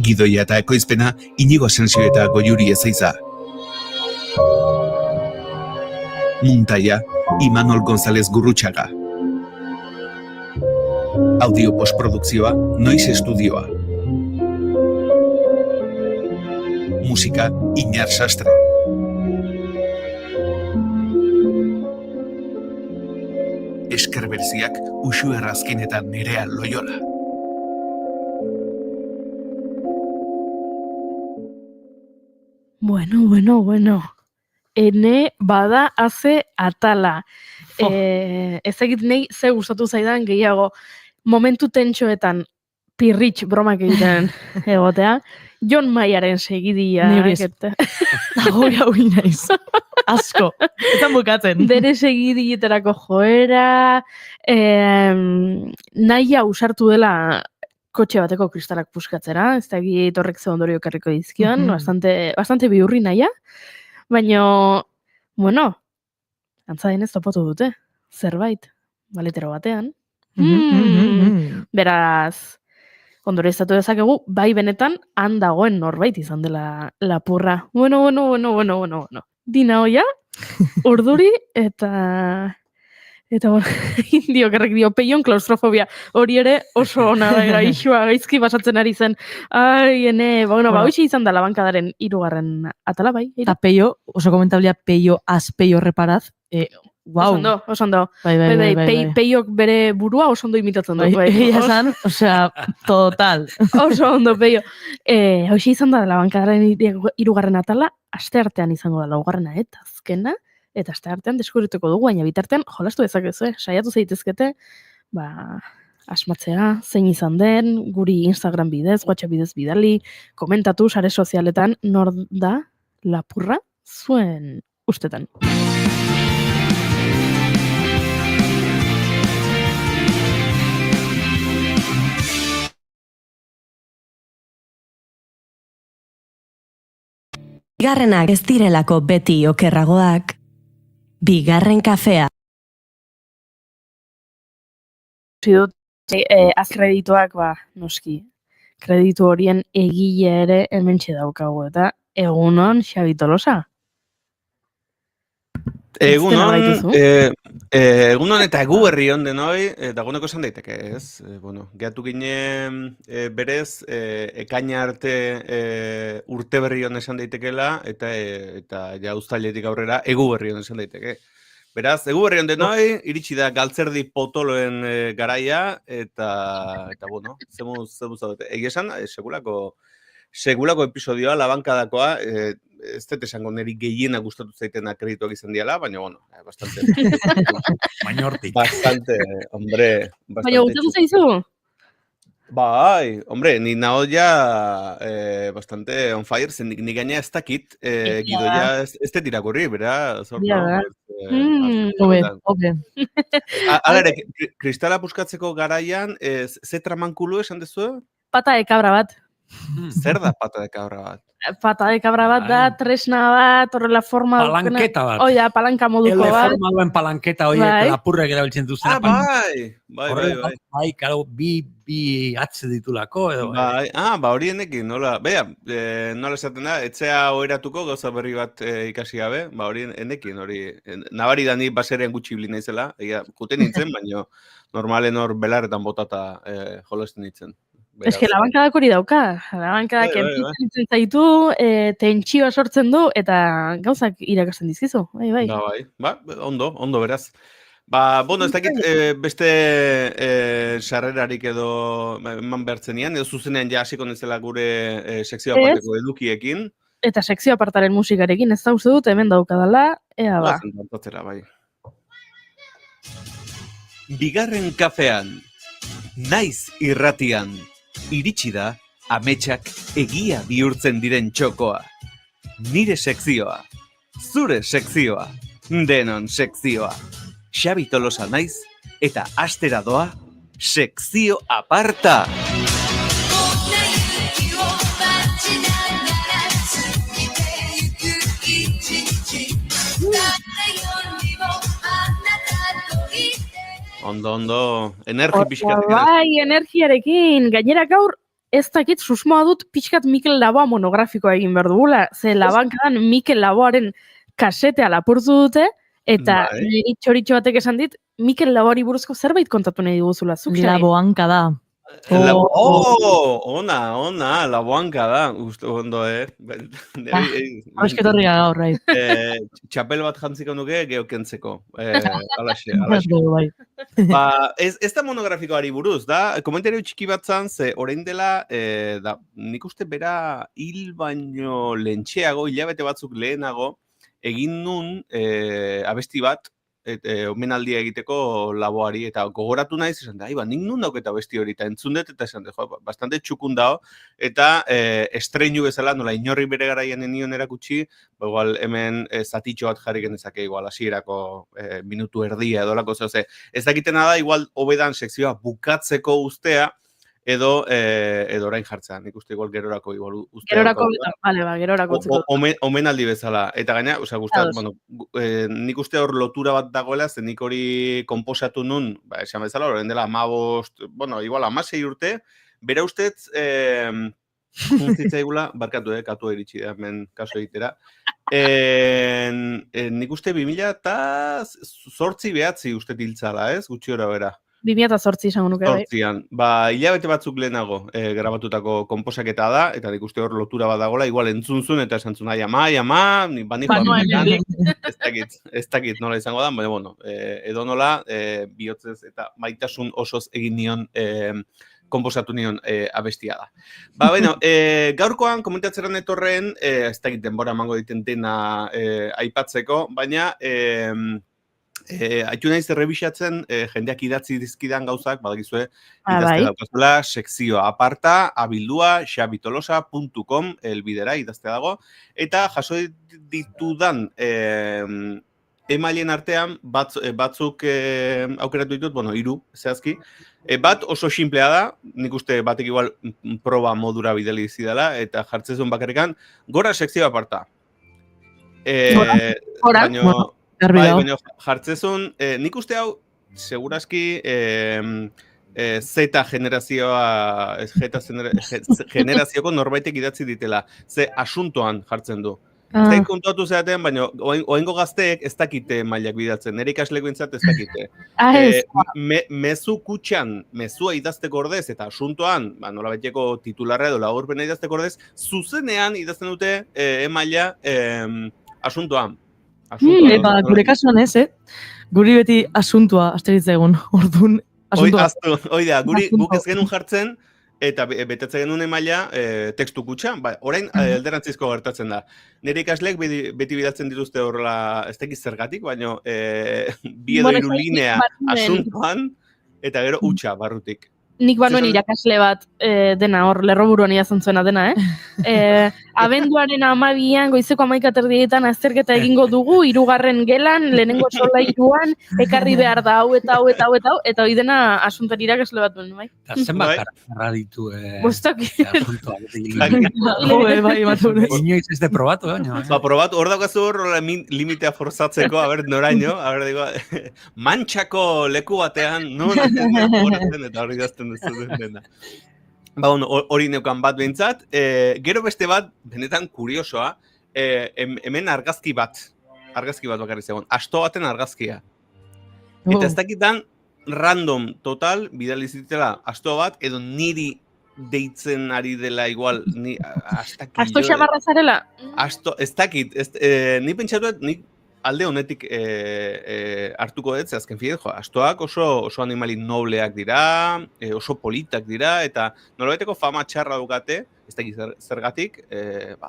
Gidoia eta ekoizpena, Inigo Asensio eta Goiuri Ezeiza. Muntaia, Imanol González Gurrutxaga. Audio postprodukzioa, Noiz Estudioa. Musika, Iñar Sastre. Esker berziak, Uxu Errazkin eta Nerea Loyola. Bueno. Ene bada haze atala. Ez egit nahi ze gustatu zaidan gehiago momentu tentsoetan pirritx bromak egiten egotea. Jon Maiaren segidia. Ni hori ez. Hori naiz. Asko. Etan bukatzen. Bere segidietarako joera, nahia usartu dela kotxe bateko kristalak puskatzera, ez da horrek ze ondorio karriko dizkion, bastante bihurri nahia, baina, bueno, antza denez topotu dute, zerbait, baletero batean. Beraz, ondorioztatu dezakegu, bai benetan, han dagoen norbait izan dela lapurra. Bueno. Dina hoia, urduri, eta bueno, indio kerrek dio, peion klaustrofobia. Hori ere oso ona da, gaixua, gaizki basatzen ari zen. Ai, hoxe izan da labankadaren 3. atala, bai. Eta peio, oso komentablea, peio, azpeio reparaz. Wow. Oso ondo. Bai. Peiok bere burua oso ondo imitatzen du. Egia esan, osea, total. Oso ondo, peio. Hoxe izan da labankadaren 3. atala, aste artean izango da 4. eta azkena, eta aste artean deskubrituko dugu, baina bitartean jolastu dezakezu, saiatu zaitezkete, asmatzea, zein izan den, guri Instagram bidez, WhatsApp bidez bidali, komentatu, sare sozialetan, nor da lapurra zuen ustetan. Bigarrenak ez direlako beti okerragoak, bigarren kafea. Azkredituak, noski, kreditu horien egile ere hementxe daukagu, eta egunon Xabi Tolosa. Egunon eta eguberri on denoi, dagoeneko esan daiteke, ez? Gehatu ginen berez, ekaina arte urte berri on esan daitekela, eta ja uztailetik aurrera eguberri on esan daiteke. Beraz, eguberri on denoi, iritsi da galtzerdi potoloen garaia, eta zemuz zaudete. Egia esan, segulako episodioa, labankadakoa, ez dut esango niri gehiena gustatu zaitena kredituak izan diala, baina, bastante. Baina hortik. Bastante, hombre. Baina gustatu zaizu? Bai, hombre, ni nao ja bastante on fire, zen ni gaina ez dakit, gidoia ez dut irakurri, bera? Obe. Hala ere, kristala puskatzeko garaian, ze tramankulu esan dezu? Pata de cabra bat. Zer da pata de cabra bat? Pata de cabra bat da, tresna bat, horrela forma... Palanketa bat. Oia, palanka moduko bat. Forma duen palanketa horiek lapurrek erabiltzen duzen. Bai, karo, bi atze ditulako edo. Bai, hori enekin, nola, nola esaten da, etzea oheratuko gauza berri bat ikasi gabe, hori enekin, hori, nabari da ni baserean gutxi bilin naizela, juten nintzen, baina normalen hor belarretan botata jolasten nintzen. Ez que labankadak hori dauka, labankadak enpitzen zaitu, tentsioa sortzen du, eta gauzak irakasten dizkizu, bai. Ondo beraz. Ez dakit beste sarrerarik edo eman behartzenian, edo zuzenean ja hasiko nezela gure sekzio aparteko edukiekin. Eta sekzio apartaren musikarekin, ez da uste dut, hemen daukadala, ea ba. Bigarren kafean, naiz irratian, iritsi da ametsak egia bihurtzen diren txokoa. Nire sekzioa, zure sekzioa, denon sekzioa. Xabi Tolosa naiz eta astera doa sekzio aparta. Ondo, energi pixkat. Bai, energiarekin. Gainera gaur, ez dakit susmoa dut pixkat Mikel Laboa monografikoa egin behar dugula. Ze labankadan Mikel Laboaren kasetea lapurtu dute, eta niri txoritxo batek esan dit, Mikel Laboari buruzko zerbait kontatu nahi diguzula. Laboanka da. Ona, la boanka da, ondo, Abesketorria gaur, bai. Txapel bat jantziko nuke, geokentzeko. Alaxe. Bai. Ba, ez da monografikoari buruz, da, komentario txiki bat zan, ze orain dela, nik uste bera hil baino lentxeago, hilabete batzuk lehenago, egin nun abesti bat, omenaldia egiteko laboari, eta gogoratu naiz, esan da, nik nun dauketa abesti hori, eta entzun dut, eta esan da, bastante txukun dao, eta estreinu bezala, nola inorri bere garaian enion erakutsi, igual hemen zatitxo bat jarri genezake, igual hasierako minutu erdia, edo lako zehose. Ez dakitena da, igual hobedan sekzioa bukatzeko ustea, edo orain jartzea. Nik uste igual gerorako igual ustea. Gerorako utziko. Omenaldi bezala. Eta gaina, guztat, nik uste hor lotura bat dagoela, ze nik hori konposatu nun, esan bezala, orain dela 15, igual 16 urte, bera ustez, zitzaigula, barkatu, katu eritsi da, hemen kaso egitera. Nik uste 2008 behatzi uste tiltzala, ez? Gutxi ora bera. 2008 izango nuke, bai. Zortzian. Hilabete batzuk lehenago grabatutako konposaketa da, eta nik uste hor lotura bat dagoela, igual entzunzun, eta esan zuen, ama, ez dakit nola izango da, baina, bueno, edo nola, bihotzez eta maitasun osoz egin nion konposatu nion abestia da. Gaurkoan komentatzeran etorren, ez dakit denbora emango diten dena aipatzeko, baina haitu naiz errebisatzen jendeak idatzi dizkidan gauzak, badakizue, idazte daukazula, sekzioa aparta, abildua, xabitolosa.com elbidera idazte dago, eta jaso ditudan emailen artean batzuk aukeratu ditut, 3 zehazki. Bat oso simplea da, nik uste batek igual proba modura bideli dizidala, eta jartzezun bakarrikan, gora sekzioa aparta. Baina jartzezun, nik uste hau, seguraski Z generazioko norbaitek idatzi ditela, ze asuntoan jartzen du. Zain kontuatu zeaten, baina oaingo gazteek ez dakite mailak bidatzen, nire ikasleko intzat ez dakite. Mezu kutxan, mezua idazteko ordez, eta asuntoan, nola baiteko titularra edo laburpena idazteko ordez, zuzenean idazten dute emaila asuntoan. Gure kasuan ez, guri beti asuntua asteritza egun, orduan asuntua. Hoi da, guk ez genuen jartzen, eta betetzen genuen emaila tekstu kutxa, orain alderantzizko gertatzen da. Nire ikasleek beti bidatzen dituzte horrela, ez tekiz zergatik, baina bi edo hiru linea asuntoan, eta gero utxa barrutik. Nik banuen irakasle bat dena hor, lerroburuan idazten zuena dena, Abenduaren 12an goizeko 11:30 azterketa egingo dugu, 3. gelan, lehenengo solairuan, ekarri behar da hau eta hori dena asuntan irakasle bat duen, bai? Eta zenbat karra ditu asuntoak. Inoiz ez de probatu, probatu, hor daukazu hor limitea forzatzeko, noraino, mantxako leku batean, eta hori dazten dena. Hori neukan bat behintzat, gero beste bat, benetan kuriosoa, hemen argazki bat bakarrik zegoen, asto baten argazkia. Eta ez dakitan, random total, bidali zitela asto bat, edo niri deitzen ari dela igual, asto xamarra zarela? Asto, ez dakit, ni pentsatuet, nik alde honetik hartuko dut, azken fide, astoak oso animali nobleak dira, oso politak dira, eta nolabaiteko fama txarra dukate, ez dakit zergatik,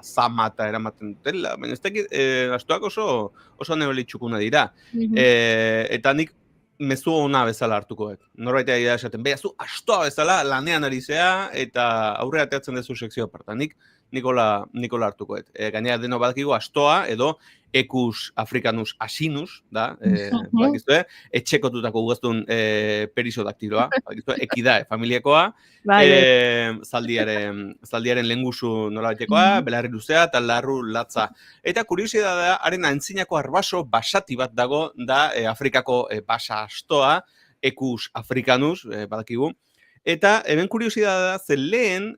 zama eta eramaten dutela, baina ez dakit, astoak oso animali txukuna dira. Eta nik mezu ona bezala hartuko dut. Norbaitea dira esaten, zu astoa bezala lanean ari zea, eta aurrera ateatzen duzu sekzio aparta. Nikola hartuko dut. Gainera deno badakigu astoa edo Equus africanus asinus, da, etxekotutako ugaztun perisodaktiloa, ekidae familiakoa, zaldiaren lengusu nola batekoa, belarri luzea eta larru latza. Eta kuriosidad da, haren antzinako arbaso basati bat dago, da Afrikako basa astoa, Equus africanus, badakigu. Eta hemen kuriosidad da, zen lehen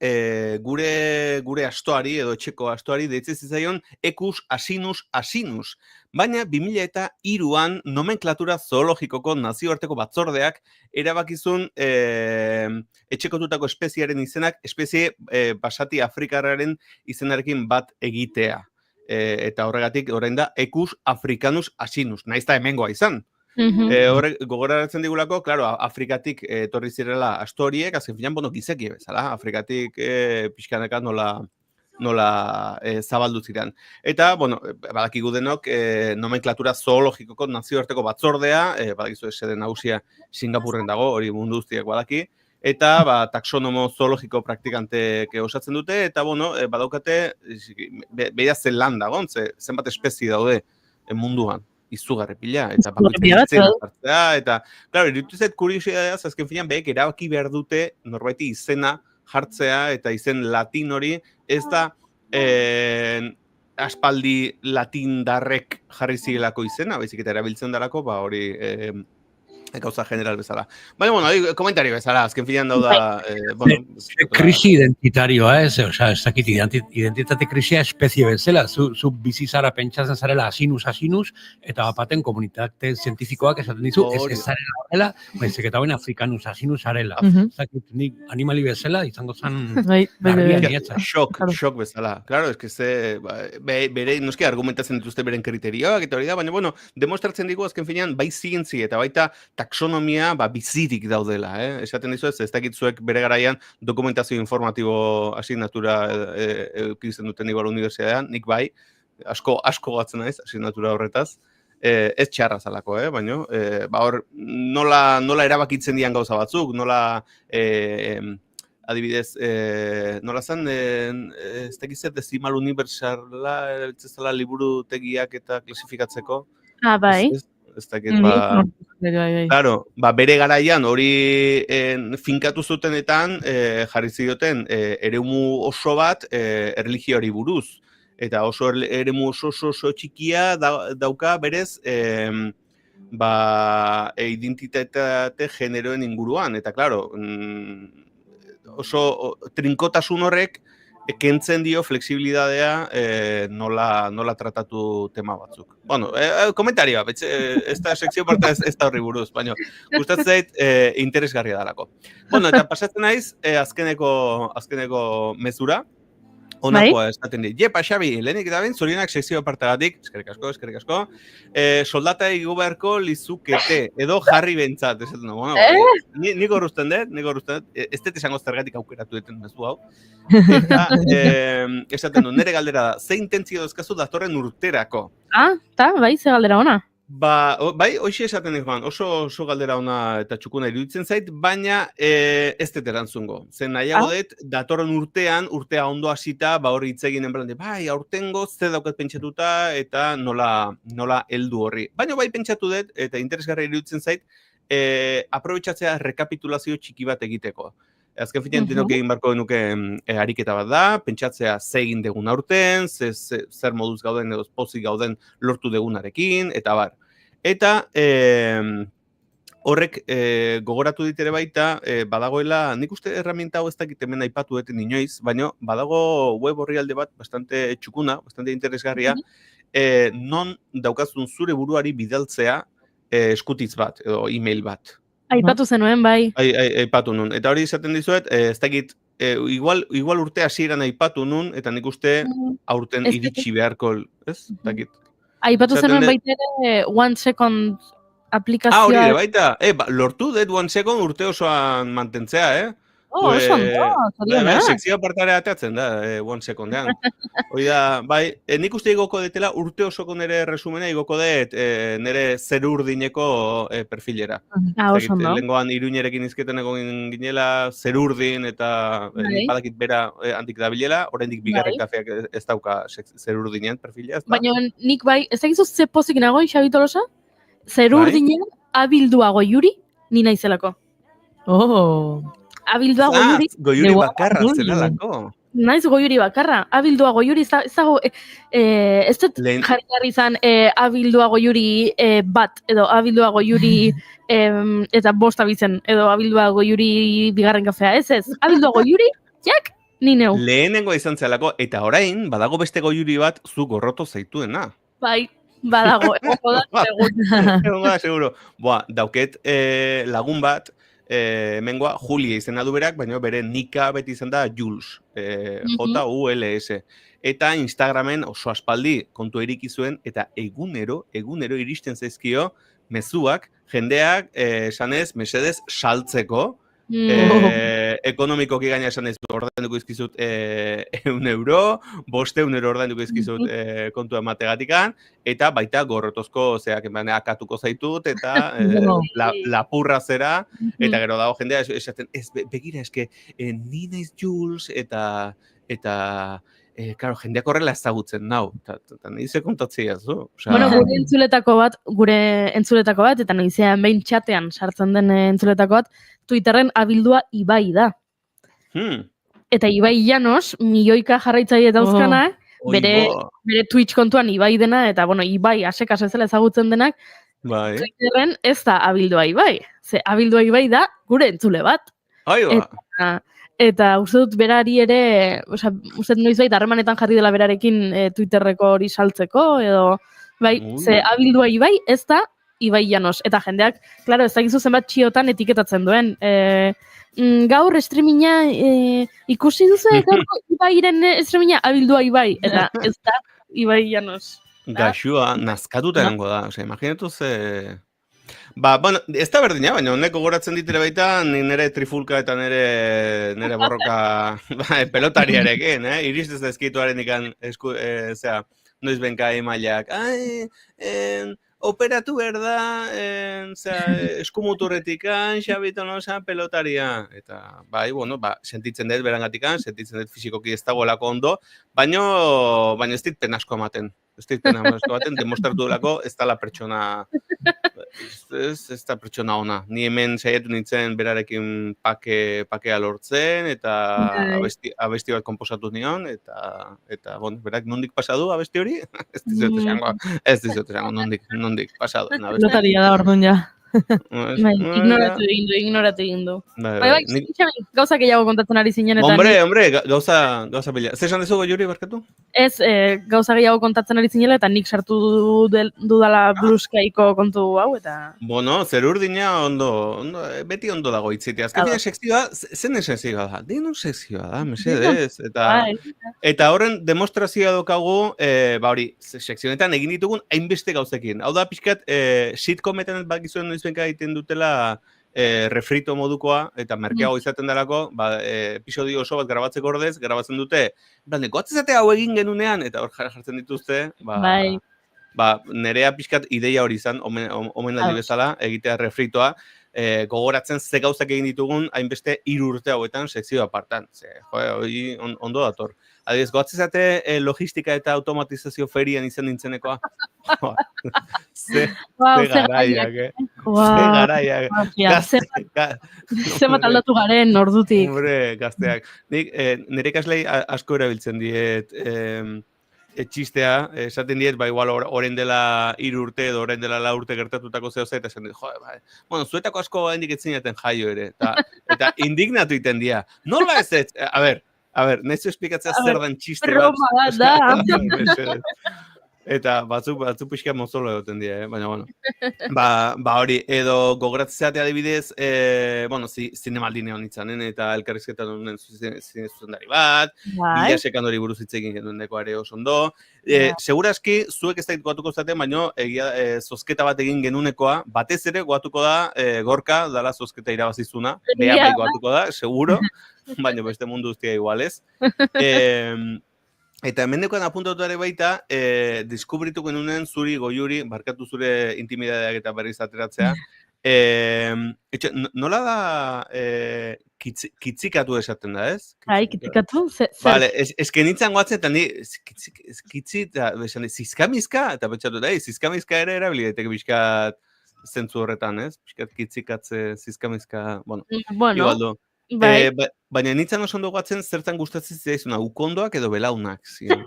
gure astoari edo etxeko astoari deitzen zitzaion Equus asinus asinus. Baina 2003an nomenklatura zoologikoko nazioarteko batzordeak erabakizun etxekotutako espeziaren izenak espezie basati afrikarraren izenarekin bat egitea. Eta horregatik orain da Equus africanus asinus, naiz eta hemengoa izan. Horrek gogoraratzen digulako, claro, Afrikatik etorri zirela astoriek, azken finan, gizeki bezala, Afrikatik pixkanaka nola zabaldu ziren. Eta, badakigu denok, nomenklatura zoologikoko nazioarteko batzordea, badakizu sede nagusia Singapurren dago, hori mundu guztiak badaki, eta taxonomo zoologiko praktikantek osatzen dute, eta, badaukate, beida Zelanda, zenbat espezie daude munduan. Izugarri pila, eta bakoitzen izena jartzea, eta, klaro, irutuzet kuriosidadea, azken finan, behek erabaki behar dute norbaiti izena jartzea, eta izen latin hori, ez da aspaldi latindarrek jarri zirelako izena, baizik eta erabiltzen darako, hori gauza general bezala. Baina, komentario bezala, azken finan dauda... Krisi identitarioa, ez dakit, identitate krisia espezie bezala, zu bizi zara pentsatzen zarela asinus, eta bapaten komunitate zientifikoak esaten dizu, ez zarela horrela, baizik eta hoen africanus asinus zarela. Ez dakit, nik animali bezala, izango zan... Shock bezala. Claro, ez que bere, noski, argumentatzen dituzte beren kriterioak, eta hori da, baina, demostratzen digu, azken finan, bai zientzi, eta baita taxonomia bizirik daudela. Esaten dizu ez dakit zuek bere garaian dokumentazio informatibo asignatura eukitzen duten igual unibertsitatean, nik bai, asko gatzen naiz asignatura horretaz, ez txarra zalako, baina, hor, nola erabakitzen dian gauza batzuk, nola, adibidez, nola zen, ez dakizet dezimal unibertsala, erabiltzezala liburu tegiak eta klasifikatzeko. Bai. Ez dakit, claro, bere garaian hori finkatu zutenetan jarri zioten eremu oso bat erlijioari buruz. Eta oso eremu oso txikia dauka berez identitate generoen inguruan. Eta, claro, oso trinkotasun horrek kentzen dio flexibilidadea nola tratatu tema batzuk. Komentarioa, ez da sekzio parta ez da horri buruz, baina gustatzen zait interesgarria dalako. Eta pasatzen naiz azkeneko mezura, honakoa esaten dit. Jepa, Xabi, lehenik eta ben, zorionak sekzio partagatik, eskerrik asko, soldata igo beharko lizukete, edo jarri bentsat, esaten dugu. Niko horruzten dut, ez dut esango zergatik aukeratu duten mezu hau. Eta, esaten du, nire galdera da, ze intentzio dozkazu datorren urterako? Bai, ze galdera ona. Bai, hoxe esaten dut, oso galdera ona eta txukuna iruditzen zait, baina ez dut erantzungo. Zen nahiago dut, datorren urtea ondo hasita, hori hitz egin enbelante, bai, aurtengo ze daukat pentsatuta eta nola heldu horri. Baina bai pentsatu dut, eta interesgarra iruditzen zait, aprobetxatzea rekapitulazio txiki bat egiteko. Azken finean denok egin barko genuke ariketa bat da, pentsatzea ze egin degun aurten, zer moduz gauden edo pozik gauden lortu degunarekin, eta bar. Eta horrek gogoratu dit ere baita, badagoela, nik uste herramienta hau ez dakit hemen aipatu eten inoiz, baina badago web orrialde bat bastante txukuna, bastante interesgarria, non daukazun zure buruari bidaltzea eskutitz bat, edo e-mail bat. Aipatu zenuen, bai. Aipatu nun. Eta hori izaten dizuet, ez dakit, igual urte hasieran aipatu nun, eta nik uste aurten iritsi beharko, ez? Dakit. Aipatu zenuen baita ere, 1 Second aplikazioa. Hori ere baita. Lortu dut 1 Second urte osoan mantentzea, Oso ondo, zorionak. Sekzio apartare ateatzen da, 1 Secondean. Hoi da, bai, nik uste igoko detela urte osoko nire resumena igoko det nire zerurdineko perfilera. Oso ondo. Lengoan Iruñerekin izketen egon ginela zerurdin eta badakit bera handik da bilela, oraindik bigarren kafeak ez dauka zerurdinean perfila. Baina nik bai, ez dakizu ze pozik nagoen, Xabi Tolosa? Zerurdinean abilduago juri, ni naizelako. Abildua goiuri. Goiuri bakarra zelalako. Naiz goiuri bakarra. Abildua goiuri, ez dago, ez dut jarri izan abildua goiuri bat, edo abildua goiuri eta bost abizen, edo abildua goiuri bigarren kafea, ez. Abildua goiuri, jak, Ni neu. Lehenengo izan zelako, eta orain, badago beste goiuri bat, zu gorroto zaituena. Bai, badago, egongo da, segun. Egongo da, seguro. Dauket lagun bat, hemengoa Julia izena du berak, baina bere nika beti izan da Jules, Juls. Eta Instagramen oso aspaldi kontu eriki zuen, eta egunero iristen zaizkio mezuak, jendeak, esanez, mesedez, saltzeko, ekonomikoki gaina esan ez ordainduko izkizut €1, 500 ordainduko izkizut kontua emategatikan, eta baita gorrotozko zeak akatuko zaitut, eta lapurra zera, eta gero dago jendea esaten, begira, eske, ni naiz Jules, eta claro, jendeak horrela ezagutzen nau, eta nize kontatzea zu. Bueno, gure entzuletako bat, eta noizean behin txatean sartzen den entzuletako bat, Twitterren abildua Ibai da. Eta Ibai Llanos, milioika jarraitzaile dauzkana, bere Twitch kontuan Ibai dena, eta bueno, Ibai asekas ezela ezagutzen denak, Twitterren ez da abildua Ibai. Ze abildua Ibai da gure entzule bat. Eta uste dut berari ere, uste dut noizbait harremanetan jarri dela berarekin Twitterreko hori saltzeko, edo, bai, ze abildua Ibai ez da Ibai Llanos. Eta jendeak, klaro, ez dakizu zenbat txiotan etiketatzen duen. Gaur streaminga ikusi duzu gaurko Ibairen streaminga abildua Ibai. Eta ez da Ibai Llanos. Gaxua, nazkatuta erango da. Imaginatu ze... bueno, ez da berdina, baina honeko goratzen ditire baita, nire trifulka eta nire borroka pelotariarekin, iristez da eskituaren ikan, noiz benka emailak, operatu behar da, eskumuturretikan, Xabito nosa, pelotaria. Eta, sentitzen dut berangatikan, sentitzen dut fizikoki ez dagoelako ondo, baina ez dit penasko ematen. Ez dit penasko ematen, demostratu delako, ez dala pertsona, ez da pertsona ona. Ni hemen saiatu nintzen berarekin pakea lortzen, eta abesti bat komposatu nion, eta berak nondik pasadu abesti hori? Ez dizut esango, nondik pasadu. Lotaria da orduan ja. Ignoratu egin du. Bai, gauza gehiago kontatzen ari zinen. Hombre, gauza bila. Zer esan dezu Goiuri, barkatu? Ez, gauza gehiago kontatzen ari zinela, eta nik sartu dudala bluskaiko kontu hau, eta... Bueno, zer urdina beti ondo dago itzitea. Azkenean sekzioa, zen sekzioa da? Denon sekzioa da, mesedez. Eta horren demostrazioa dokagu, hori, sekzionetan egin ditugun hainbeste gauzekin. Hau da, pixkat, sitcometan bakizuen noizbenka egiten dutela refrito modukoa, eta merkeago izaten delako, episodio oso bat grabatzeko ordez, grabatzen dute, goatzezate hau egin genunean, eta hor jartzen dituzte, nerea pixkat ideia hori izan, omenaldi bezala, egitea refritoa, gogoratzen ze gauzak egin ditugun, hainbeste 3 urte hauetan sekzio apartan. Hori ondo dator. Adibidez, goatzezate logistika eta automatizazio ferian izan nintzenekoa. Ze garaiak, Ze garaiak. Zenbat aldatu garen ordutik. Hombre, gazteak. Nire ikaslei asko erabiltzen diet txistea, esaten diet, igual orain dela 3 urte edo orain dela 4 urte gertatutako zehose, eta esan dit, bueno, zuetako asko hendik etzinaten jaio ere, eta indignatu iten dia. Nola ez ez? A ber, nahizu esplikatzea zer den txiste bat. Broma da. Eta batzuk pixka mozolo egoten dira, baina, bueno. Hori, edo gogoratzeatea adibidez, zinemaldine honitzanen, eta elkarrizketan honen zuzendari bat, bila sekandori buruz hitz egin genuen deko are oso ondo. Segurazki, zuek ez da goatuko zaten, baina zozketa bat egin genunekoa, batez ere goatuko da, Gorka, dala zozketa irabazizuna, beha goatuko da, seguro, baina beste mundu guztia igualez. Eta hemendekoan apuntatu ere baita, deskubritu genuen zuri Goiuri, barkatu zure intimidadeak eta berriz ateratzea. Nola da kitzikatu esaten da, ez? Bai, kitzikatu? Bale, esken nintzen goatzen, eta ni zizkamizka, eta betxatu da, zizkamizka ere erabilidetek bizkat zentzu horretan, ez? Bizkat kitzikatze, zizkamizka, bueno, igualdo. Baina nintzen oso ondo gatzen zertan gustatzen zizuna, ukondoak edo belaunak, zion.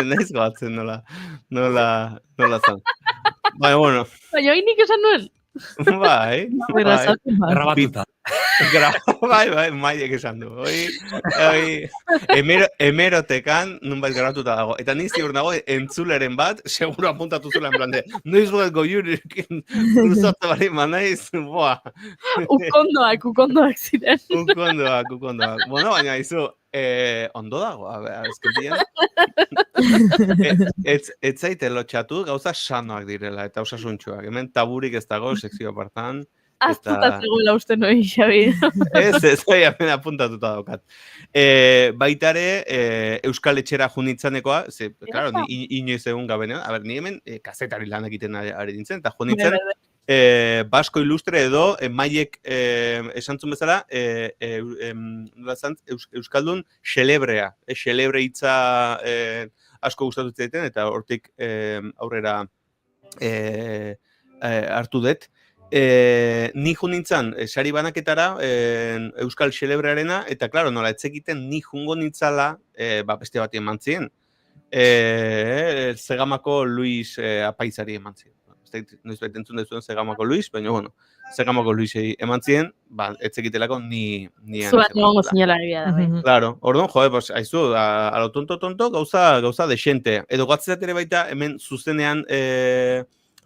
Naiz gatzen nola zan. Baina, bueno. Baina, hainik esan nuen? Bai. Grabatuta. Bai, maiek esan du. Hemerotekan nunbait grabatuta dago. Eta ni ziur nago entzuleren bat, seguro apuntatu zula en plan de, noiz bat goiurikin cruzatu bari manaiz, boa. Ukondoak ziren. Ukondoak. Bueno, baina izu, ondo dago, azkentien. Ez zaite lotxatu, gauza sanoak direla, eta osasuntxuak. Hemen taburik ez dago, sekzio apartan. Aztuta zegoela uste noi, Xabi. Ez, hemen apuntatuta daukat. Baitare, Euskal Etxera junitzanekoa, claro, inoiz egun gabenean, ni hemen kazetari lan egiten ari dintzen, eta junitzen, Basko Ilustre edo maiek esantzun bezala Euskaldun xelebrea. Xelebre hitza asko gustatu zaiten eta hortik aurrera hartu dut. Ni nintzen sari banaketara Euskal Xelebrearena eta claro, nola etzekiten ni jungo nintzala beste bati eman zien. Zegamako Luis apaizari eman zien. Noiz baita entzun dezuen Zegamako Luis, baina, bueno, Zegamako Luisei eman zien, etzekitelako ni... Zuat egongo zinela egia da. Claro, orduan, pues, haizu, a lo tonto, gauza desente. Edo gatzezat ere baita, hemen zuzenean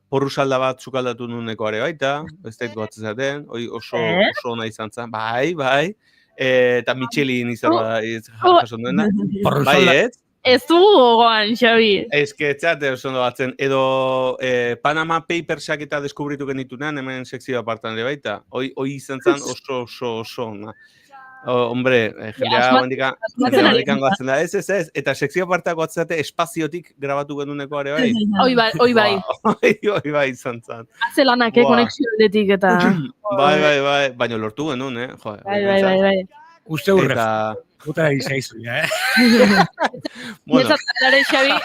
porru salda bat sukaldatu nuneko are baita, ez dait gotzezaten, oso ona izan zen, bai, eta Michelin izan jason duena, bai, ez? Ez du gogoan, Xabi. Ez que etxate oso ondo batzen, edo Panama Papersak eta deskubritu genitunean, hemen sekzio apartan ere baita, hoi izan zen oso ona. Hombre, jendea bandikan goatzen da, ez, eta sekzio apartako atzate espaziotik grabatu genuneko are bai. Hoi bai. Hoi bai izan zen. Azelanak, konexio aldetik eta... Bai, baina lortu genuen, Bai. Uste urrez, puta izaizu, Netzat, Xabi,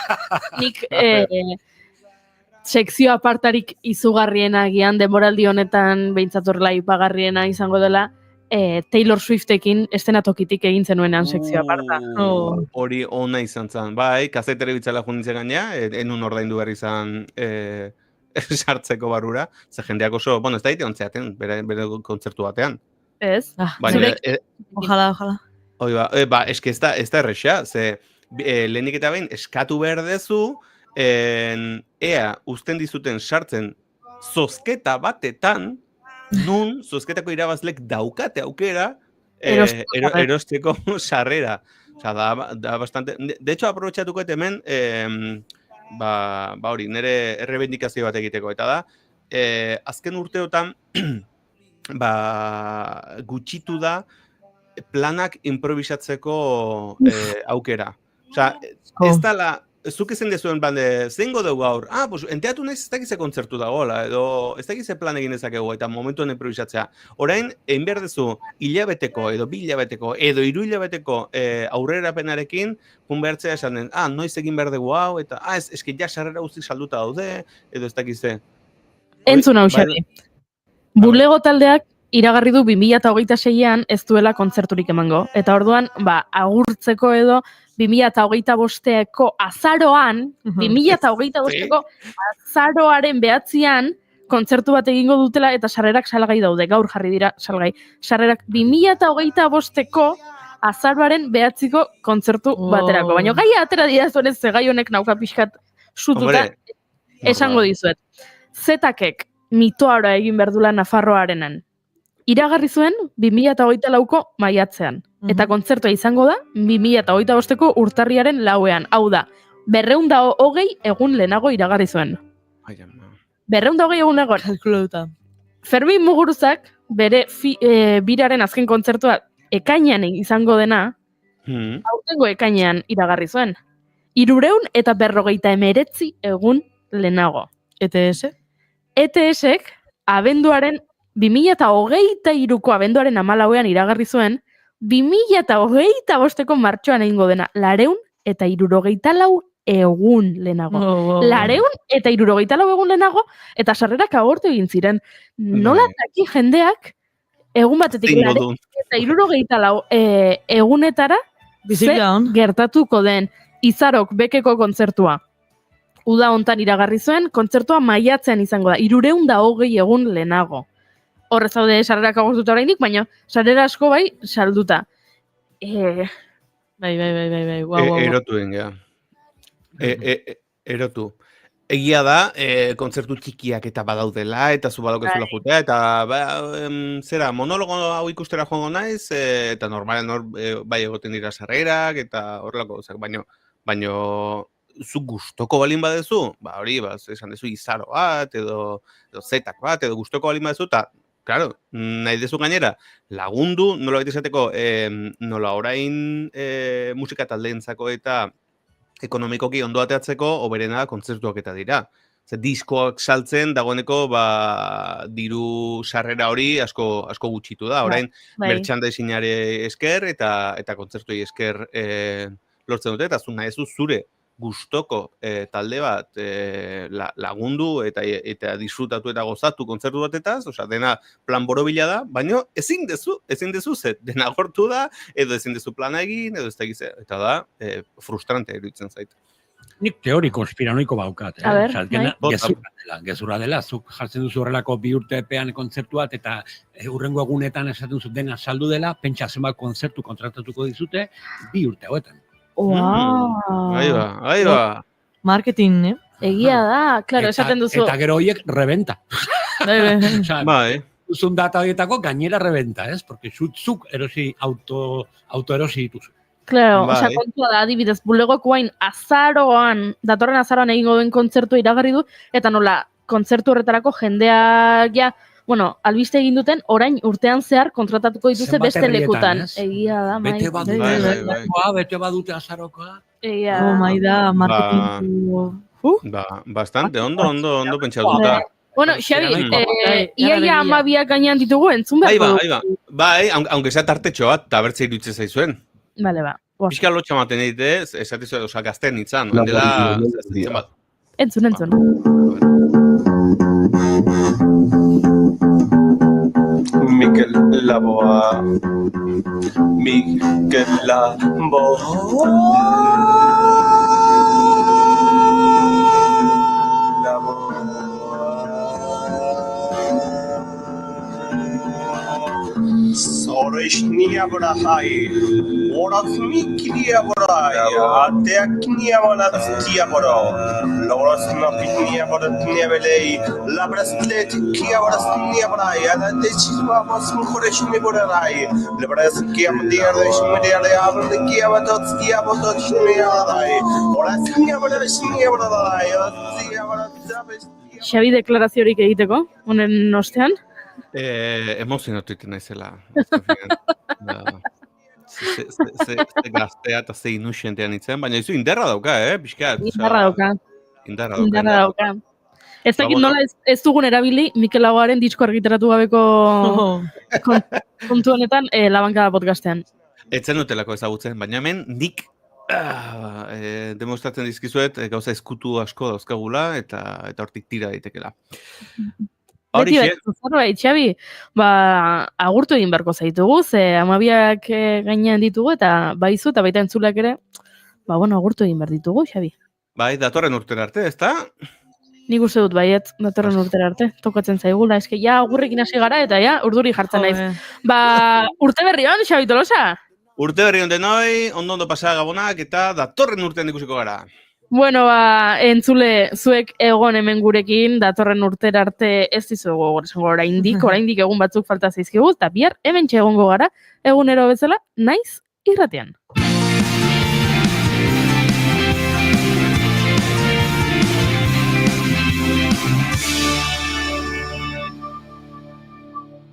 nik sekzio apartarik izugarriena gian, demoraldi honetan behintzat horrela ipagarriena izango dela, Taylor Swiftekin estenatokitik egin zenuenan sekzio aparta. Hori ona izan zen, bai, kazetere bitzala junditzen gaina, enun ordaindu behar izan sartzeko barrura, ze jendeak oso, bueno, ez da ite ontzeaten, bere kontzertu batean. Ez? Ojalá. Eske ez da erresa, ze lehenik eta behin eskatu behar dezu, ea uzten dizuten sartzen zozketa batetan, nun zozketako irabazlek daukate aukera erosteko sarrera. Osa, da bastante... De hecho, aprobetxatuko hemen, hori, nire errebendikazio bat egiteko. Eta da, azken urteotan, gutxitu da planak improvisatzeko aukera. Osa, ez dala... Zuk ezen dezuen bande, zeingo dugu gaur, pues, enteatu nahiz ez dakize kontzertu dagoela, edo ez dakize plan egin ezakegu, eta momentuen improvisatzea. Orain, egin behar dezu, hilabeteko, edo 2 hilabeteko, edo 3 hilabeteko aurrerapenarekin, jun behartzea esan den, noiz egin behar dugu hau, eta eski ja sarrera guztik salduta daude, edo ez dakize. Entzun hau, Xabi. Bulego taldeak iragarri du 2026an ez duela kontzerturik emango. Eta orduan, agurtzeko edo 2025eko azaroan, 2025eko azaroaren 9an kontzertu bat egingo dutela eta sarrerak salgai daude, gaur jarri dira salgai. Sarrerak 2025eko azaroaren 9ko kontzertu baterako. Baina gaia atera dira zuenez, ze gai honek nauka pixkat sututa, esango dizuet. Zetakek mitoara egin berdula Nafarroarenan. Iragarri zuen 2024ko maiatzean. Eta kontzertua izango da 2025ko urtarriaren 4ean. Hau da, 220 egun lehenago iragarri zuen. 220 egun lehenago. Kalkulatuta. Fermin Muguruzak bere biraren azken kontzertua ekainean izango dena, aurtengo ekainean iragarri zuen. 349 egun lehenago. ETS? ETSek abenduaren 2023ko abenduaren 14ean iragarri zuen, 2025ko martxoan egingo dena, 274 egun lehenago. 274 egun lehenago, eta sarrerak agortu egin ziren. Nola daki jendeak, egun batetik 274 egunetara, gertatuko den Izarok Bekeko kontzertua. uda hontan iragarri zuen, kontzertua maiatzean izango da, 320 egun lehenago. Horrez daude sarrerak agortuta orainik, baina sarrera asko bai salduta. Bai. Erotu engea. Erotu. Egia da, kontzertu txikiak eta badaudela, eta zu badaukezula jutea, eta zera, monologo hau ikustera joango naiz, eta normalen bai egoten dira sarrerak, eta horrelako gauzak, baino zu gustoko balin badezu, hori, esan dezu izaro bat, edo zetako bat, edo gustoko balin badezu, eta, claro, nahi dezu gainera, lagundu, nola baita izateko, nola orain musika taldeentzako eta ekonomikoki ondo ateatzeko, oberena kontzertuak eta dira. Diskoak saltzen, dagoeneko, diru sarrera hori asko gutxitu da. Orain, merchandisingare esker eta kontzertuei esker lortzen dute, eta zu nahi ez zure gustoko talde bat lagundu eta disfrutatu eta gozatu kontzertu batetaz, osea, dena plan borobila da, baina ezin dezu, dena agortu da, edo ezin dezu plana egin, edo ez da egize, eta da, frustrante iruditzen zait. Nik teori konspiranoiko baukat. Gezurra dela, zuk jartzen duzu horrelako 2 urte epean kontzertu bat, eta hurrengo egunetan esaten zu dena saldu dela, pentsa zenbat kontzertu kontratatuko dizute 2 urte hauetan. Ahí va. Marketing, Egia da, claro, esaten duzu. Eta gero horiek rebenta. Duzun data horietako gainera rebenta, ez? Porque zuk erosi, autoerosi dituzu. Claro, osea, kontua da, adibidez, bulegoko hain datorren azaroan egingo duen kontzertu iragarri du, eta nola, kontzertu horretarako jendeak albiste egin duten, orain urtean zehar kontratatuko dituzte beste lekutan. Egia da, mai. Bete badute azarokoa. Egia da. Mai da, marketing. Bastante, ondo pentsatuta. Bueno, Xabi, iaia 12 gainean ditugu, entzun behar. Bai, aunque sea tartetxo bat, eta bertze iruditzen zaizuen. Bale, ba. Pixka lotxa maten egite, esatizu edo, gazten nintzen, ondela, bat. Entzun. Mikel Laboa. Soreshnia Borahai, Orasmikia Boraya, Ateaknia Bolastia Boro, Lorasmapia Boratnia Belay, Labrasletia Borasnia Boraya, and the Chisma was Mureshmi Borai, Lebraskia Madia, the Kiavatskia Botochmia, Orasmia Borashnia Boraya, Xabi deklaraziorik egiteko, honen ostean? Emozionatu iten naizela. Ze gaztea eta ze inusientean itzen, baina izu indarra dauka, pixkat. Indarra dauka. Ez dakit nola ez dugun erabili Mikel Laboaren disko argitaratu gabeko kontu honetan Labankada podcastean. Etzen dutelako ezagutzen, baina hemen nik demostratzen dizkizuet gauza eskutu asko dauzkagula eta hortik tira daitekela. Beti zerbait, Xabi, agurtu egin beharko zaitugu, ze 12 gainean ditugu, eta baizu, eta baita entzulak ere, agurtu egin behar ditugu, Xabi. Bai, datorren urtera arte, ez da? Nik uste dut baiet, datorren urtera arte, tokatzen zaigula, eske agurrekin hasi gara, eta urduri jartzen naiz. Urte berri hon, Xabi Tolosa? Urte berri hon denoi, ondo pasa gabonak, eta datorren urtean ikusiko gara. Bueno, entzule, zuek egon hemen gurekin, datorren urtera arte ez dizugu oraindik egun batzuk falta zaizkigu, eta bihar hemen egongo gara, egunero bezala, naiz irratean.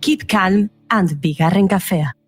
Keep calm and bigarren kafea.